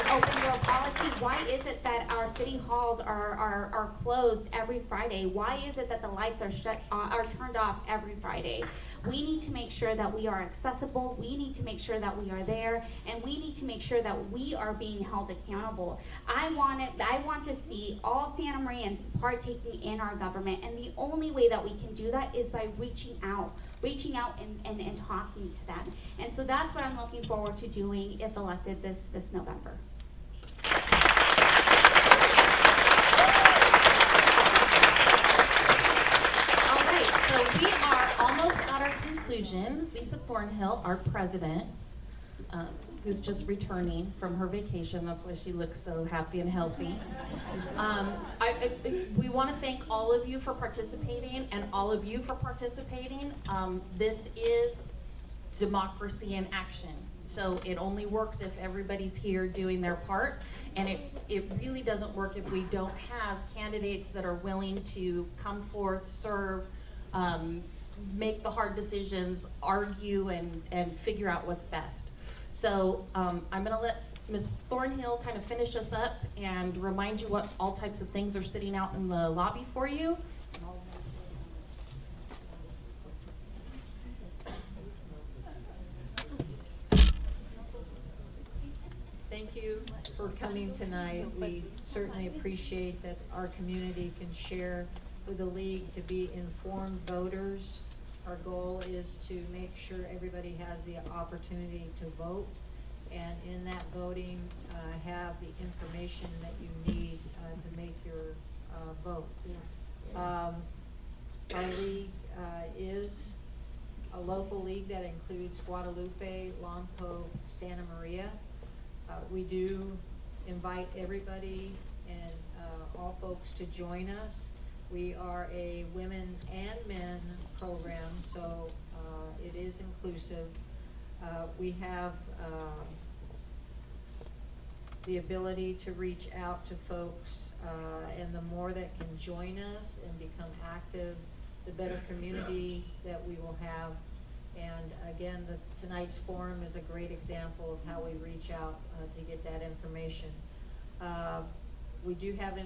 Open door policy. Why is it that our city halls are closed every Friday? Why is it that the lights are turned off every Friday? We need to make sure that we are accessible. We need to make sure that we are there, and we need to make sure that we are being held accountable. I want to see all Santa Marians partaking in our government, and the only way that we can do that is by reaching out and talking to them. And so that's what I'm looking forward to doing if elected this November. conclusion, Lisa Thornhill, our president, who's just returning from her vacation, that's why she looks so happy and healthy. We want to thank all of you for participating and all of you for participating. This is democracy in action. So it only works if everybody's here doing their part. And it really doesn't work if we don't have candidates that are willing to come forth, serve, make the hard decisions, argue, and figure out what's best. So I'm gonna let Ms. Thornhill kind of finish us up and remind you what all types of things are sitting out in the lobby for you. Thank you for coming tonight. We certainly appreciate that our community can share with the league to be informed voters. Our goal is to make sure everybody has the opportunity to vote, and in that voting, have the information that you need to make your vote. Our league is a local league that includes Guadalupe, Lompoc, Santa Maria. We do invite everybody and all folks to join us. We are a women and men program, so it is inclusive. We have the ability to reach out to folks, and the more that can join us and become active, the better community that we will have. And again, tonight's forum is a great example of how we reach out to get that information. We do have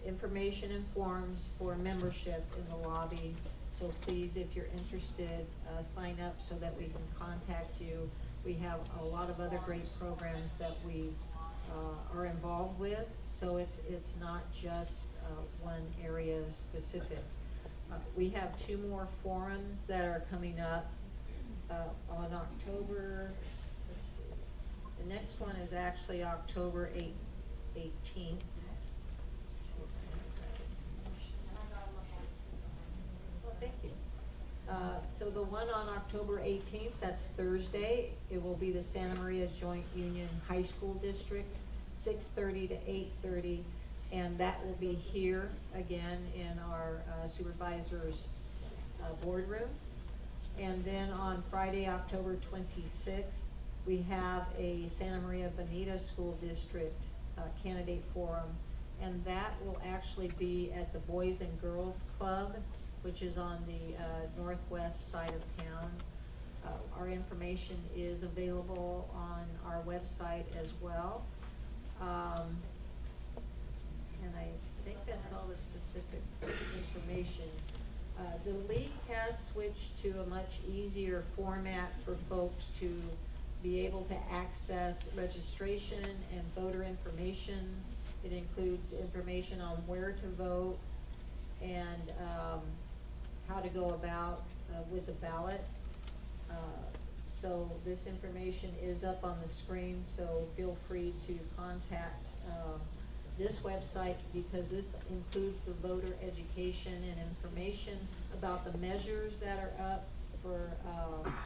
information and forms for membership in the lobby. So please, if you're interested, sign up so that we can contact you. We have a lot of other great programs that we are involved with. So it's not just one area specific. We have 2 more forums that are coming up on October, let's see, the next one is actually October 18th. Well, thank you. So the one on October 18th, that's Thursday, it will be the Santa Maria Joint Union High School District, 6:30 to 8:30. And that will be here again in our supervisor's boardroom. And then on Friday, October 26th, we have a Santa Maria Bonita School District candidate forum. And that will actually be at the Boys and Girls Club, which is on the northwest side of town. Our information is available on our website as well. And I think that's all the specific information. The league has switched to a much easier format for folks to be able to access registration and voter information. It includes information on where to vote and how to go about with the ballot. So this information is up on the screen, so feel free to contact this website, because this includes the voter education and information about the measures that are up for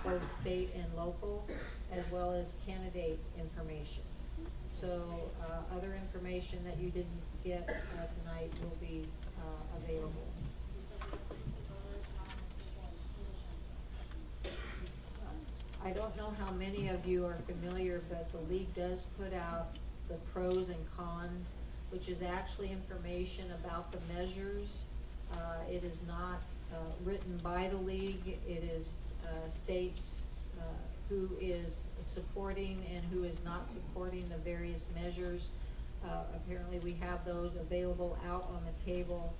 both state and local, as well as candidate information. So other information that you didn't get tonight will be available. I don't know how many of you are familiar, but the league does put out the pros and cons, which is actually information about the measures. It is not written by the league. It is states who is supporting and who is not supporting the various measures. Apparently we have those available out on the table.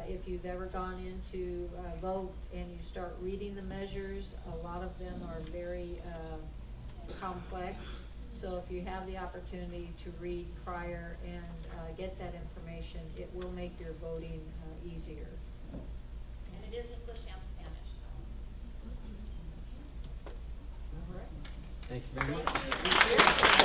If you've ever gone into vote and you start reading the measures, a lot of them are very complex. So if you have the opportunity to read prior and get that information, it will make your voting easier. And it is English and Spanish. All right. Thank you very much.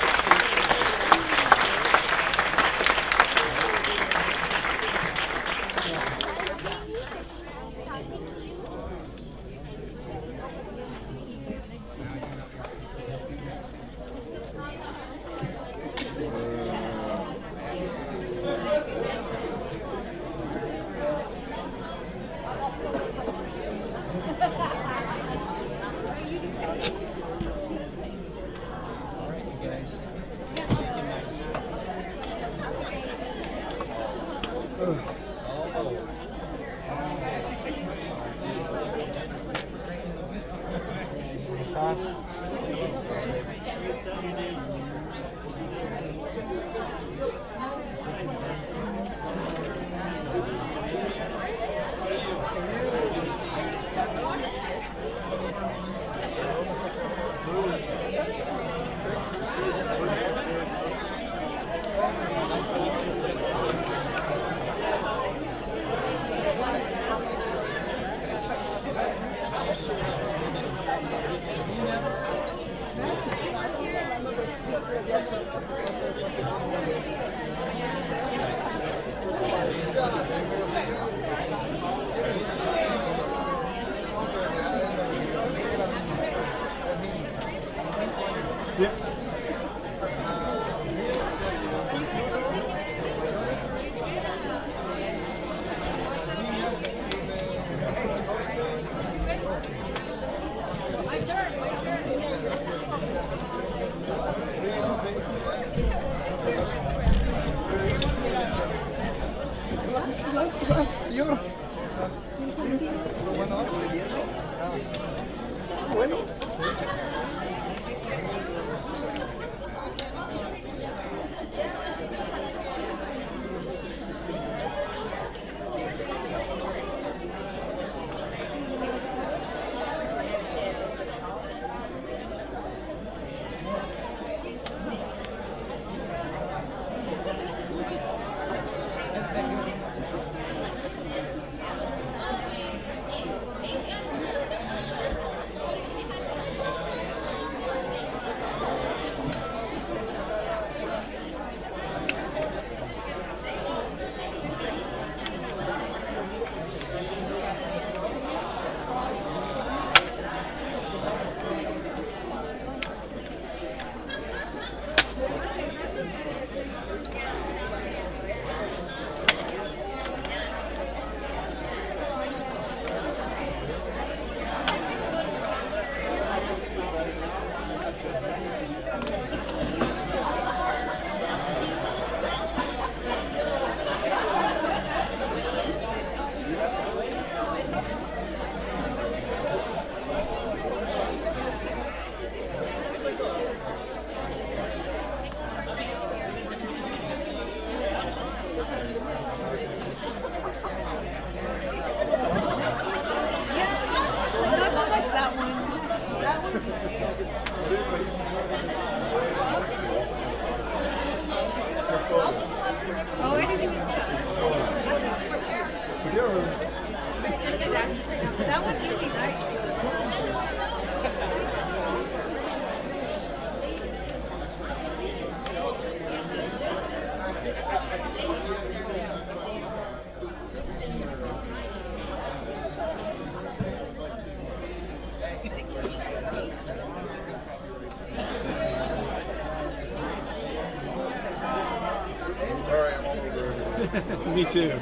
Me too.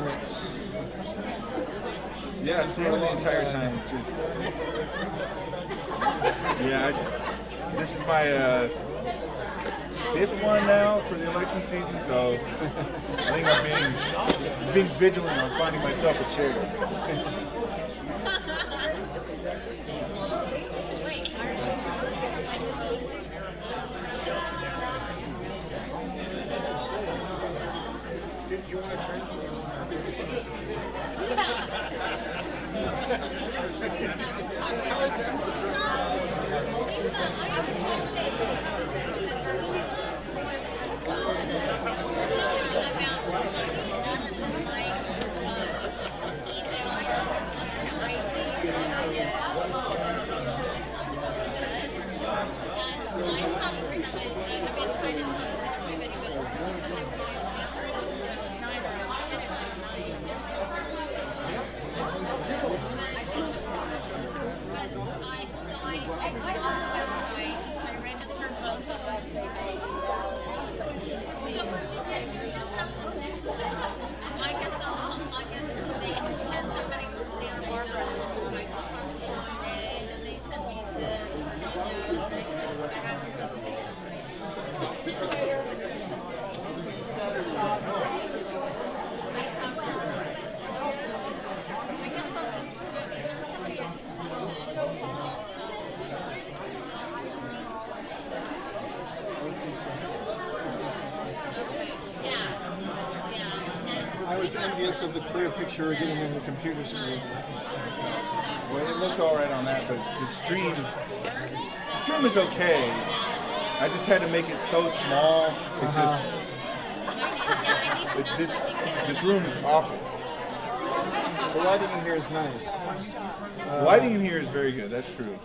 minutes. Yeah, standing the entire time. It's just, this is my 5th one now for the election season, so I think I'm being vigilant on finding myself a chair. You want a drink? I was envious of the clear picture getting in the computer screen. Well, it looked all right on that, but the stream is okay. I just had to make it so small. It just this room is awful. The lighting in here is nice. The lighting in here is very good. That's true.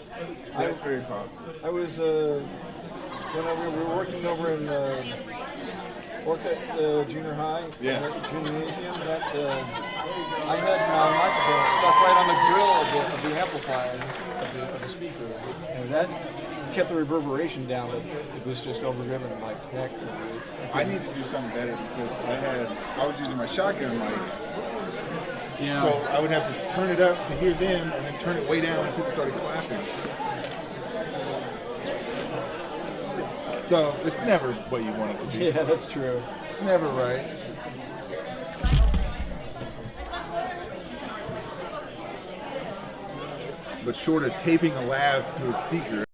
That's very cool. I was when we were working over in Orchid Junior High, gymnasium. That I had my microphone stuck right on the grill of the amplifier of the speaker, and that kept the reverberation down. But it was just overdriven like heck. I need to do something better because I was using my shotgun mic. Yeah. So I would have to turn it up to hear them and then turn it way down and people started clapping. So it's never what you want it to be. Yeah, that's true. It's never right. But short of taping a lav to a speaker,